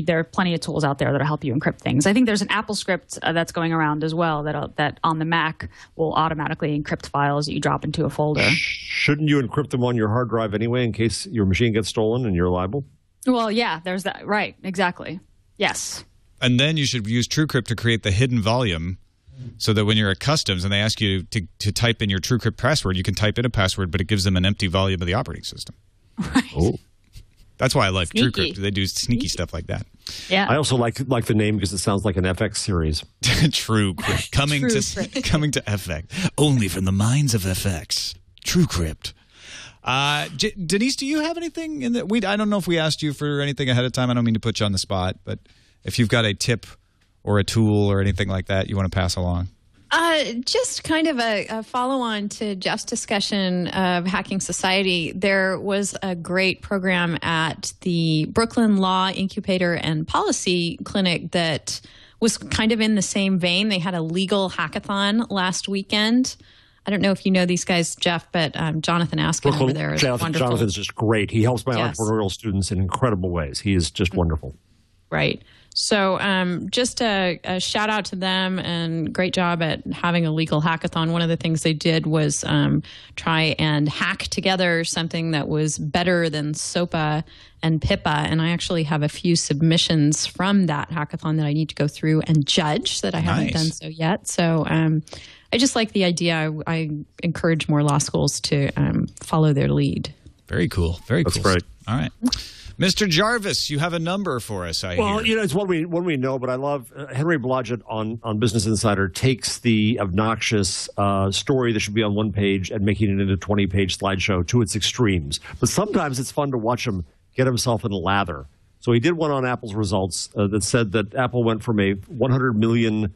there are plenty of tools out there that'll help you encrypt things. I think there's an Apple script that's going around as well that on the Mac will automatically encrypt files that you drop into a folder. Shouldn't you encrypt them on your hard drive anyway in case your machine gets stolen and you're liable? Well, yeah, there's that. Right, exactly. Yes. And then you should use TrueCrypt to create the hidden volume, so that when you're at customs and they ask you to type in your TrueCrypt password, you can type in a password, but it gives them an empty volume of the operating system. Right. Oh. That's why I like TrueCrypt. They do sneaky stuff like that. Yeah. I also like the name because it sounds like an FX series. TrueCrypt. Coming to FX. Only from the minds of FX. TrueCrypt. Denise, do you have anything in that? I don't know if we asked you for anything ahead of time. I don't mean to put you on the spot, but if you've got a tip or a tool or anything like that you want to pass along? Just kind of a follow-on to Jeff's discussion of Hacking Society. There was a great program at the Brooklyn Law Incubator and Policy Clinic that was kind of in the same vein. They had a legal hackathon last weekend. I don't know if you know these guys, Jeff, but Jonathan Askin over there is wonderful. Jonathan's just great. He helps my entrepreneurial students in incredible ways. He is just wonderful. Right. So just a shout out to them, and great job at having a legal hackathon. One of the things they did was try and hack together something that was better than SOPA and PIPA. And I actually have a few submissions from that hackathon that I need to go through and judge that I haven't done so yet. So I just like the idea. I encourage more law schools to follow their lead. Very cool. Very cool. That's great. All right. Mr. Jarvis, you have a number for us, I hear. You know, it's one we know, but I love Henry Blodgett on Business Insider takes the obnoxious story that should be on one page and making it into a 20-page slideshow to its extremes. But sometimes it's fun to watch him get himself in a lather. So he did one on Apple's results that said that Apple went from a 100 million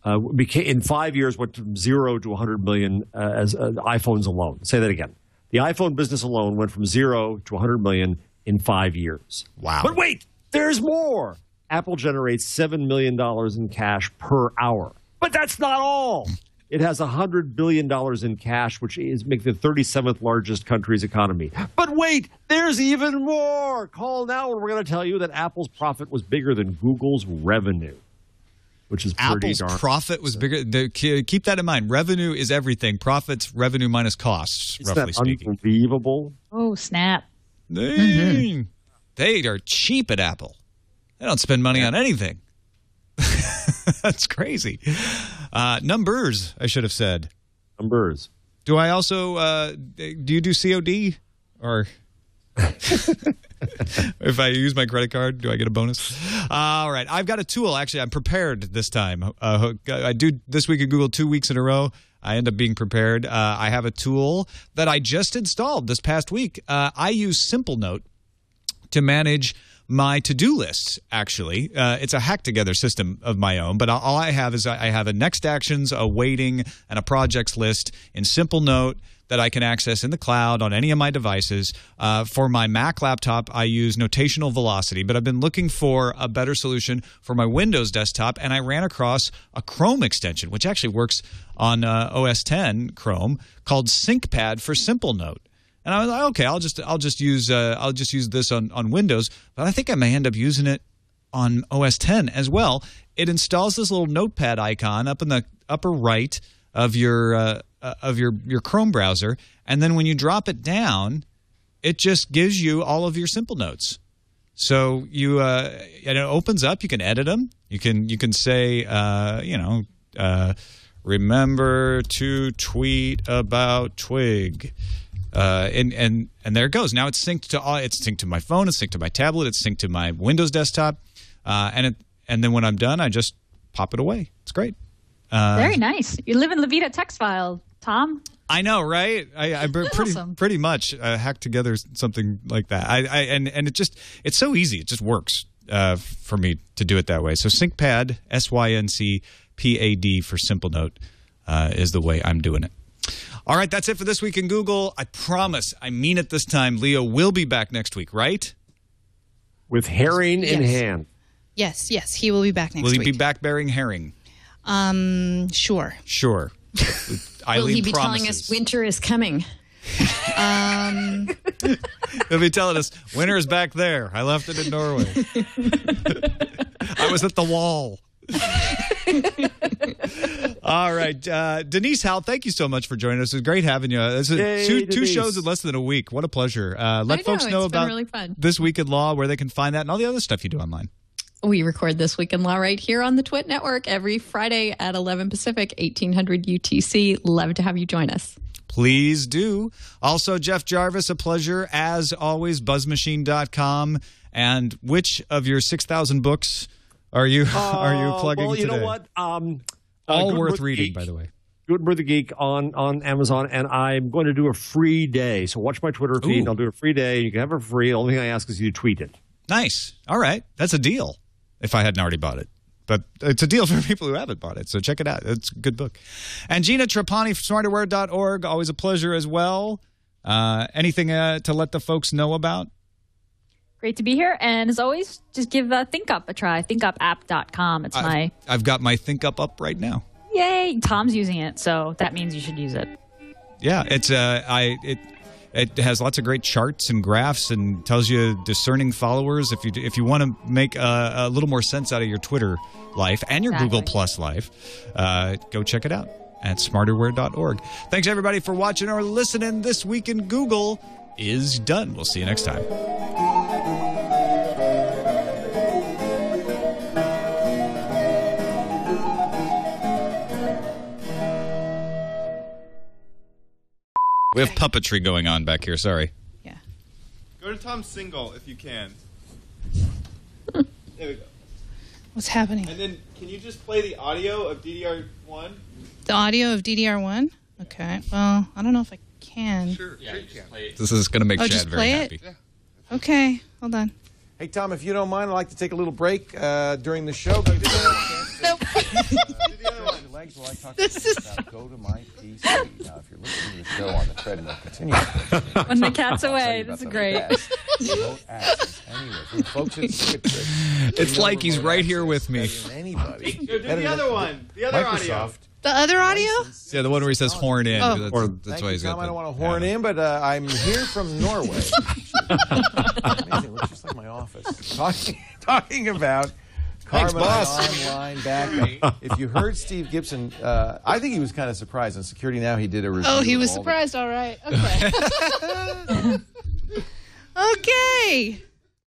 in 5 years went from 0 to 100 million as iPhones alone. Say that again. The iPhone business alone went from 0 to 100 million in 5 years. Wow. But wait, there's more. Apple generates $7 million in cash per hour. But that's not all. It has $100 billion in cash, which makes the 37th largest country's economy. But wait, there's even more. Call now and we're going to tell you that Apple's profit was bigger than Google's revenue, which is pretty Apple's profit was bigger. Keep that in mind. Revenue is everything. Profits, revenue minus costs, roughly speaking. Unbelievable. Oh, snap. They are cheap at Apple. They don't spend money on anything. That's crazy. Numbers, I should have said. Numbers. Do I also do you do COD or if I use my credit card, do I get a bonus? All right. I've got a tool. Actually, I'm prepared this time. I do This Week in Google 2 weeks in a row. I end up being prepared. I have a tool that I just installed this past week. I use Simple Note to manage my to-do lists, actually. It's a hack-together system of my own, but all I have is I have a next actions, a waiting, and a projects list in Simple Note that I can access in the cloud on any of my devices. For my Mac laptop, I use Notational Velocity, but I've been looking for a better solution for my Windows desktop, and I ran across a Chrome extension, which actually works on OS X Chrome, called SyncPad for Simple Note. And I was like, okay, I'll just use this on Windows, but I think I may end up using it on OS X as well. It installs this little notepad icon up in the upper right of your Chrome browser, and then when you drop it down, it just gives you all of your Simple Notes. So and it opens up. You can edit them. You can say remember to tweet about Twig. And there it goes. Now it's synced to my phone, it's synced to my tablet, it's synced to my Windows desktop, and then when I'm done, I just pop it away. It's great. Very nice. You live in La Vida text file, Tom. I know, right? I pretty much hacked together something like that. And it's so easy. It just works for me to do it that way. So SyncPad, SYNCPAD for Simple Note is the way I'm doing it. All right, that's it for This Week in Google. I promise, I mean it this time, Leo will be back next week, right? With herring in hand. Yes, he will be back next week. Will he be back bearing herring? Sure. Sure. Will he be telling us winter is coming? He'll be telling us winter is back there. I left it in Norway. I was at the wall. All right. Denise Howell, thank you so much for joining us. It was great having you. Two shows in less than a week. What a pleasure. Let folks know about really fun. This Week in Law, where they can find that, and all the other stuff you do online. We record This Week in Law right here on the TWiT Network every Friday at 11 Pacific, 1800 UTC. Love to have you join us. Please do. Also, Jeff Jarvis, a pleasure. As always, buzzmachine.com. And which of your 6,000 books are you plugging today? Well, you know what? All worth reading, by the way. Gutenberg the Geek on Amazon, and I'm going to do a free day. So watch my Twitter feed. And I'll do a free day. You can have it for free. The only thing I ask is you tweet it. Nice. All right. That's a deal if I hadn't already bought it. But it's a deal for people who haven't bought it, so check it out. It's a good book. And Gina Trapani from smarterware.org, always a pleasure as well. Anything to let the folks know about? Great to be here. And as always, just give ThinkUp a try. ThinkUpApp.com. I've got my ThinkUp up right now. Yay. Tom's using it, so that means you should use it. Yeah, it's It has lots of great charts and graphs and tells you discerning followers. If you want to make a little more sense out of your Twitter life and your Google Plus life, go check it out at smarterware.org. Thanks, everybody, for watching or listening. This Week in Google is done. We'll see you next time. We have puppetry going on back here. Sorry. Yeah. Go to Tom's single if you can. There we go. What's happening? And then, can you just play the audio of DDR1? The audio of DDR1? Okay. Well, I don't know if I can. Sure. Yeah, you can. This is going to make Chad just very play happy. it? Yeah. Okay. Hold on. Hey, Tom, if you don't mind, I'd like to take a little break during the show. Nope. Legs while I talk about Go to My PC. Now, if you're listening to the show on the treadmill, continue. When the cat's away, that's great. Folks, it's like he's right here with me. Anybody. Do the other one. The other audio. The other audio? Yeah, the one where he says horn in. Oh. That's why he's got Tom, I don't want to horn in, but I'm here from Norway. Amazing. Looks just like my office. Talking about Karma online backup. If you heard Steve Gibson, I think he was kind of surprised. On Security Now, he did a review. Oh, he was surprised. All right. Okay. Okay.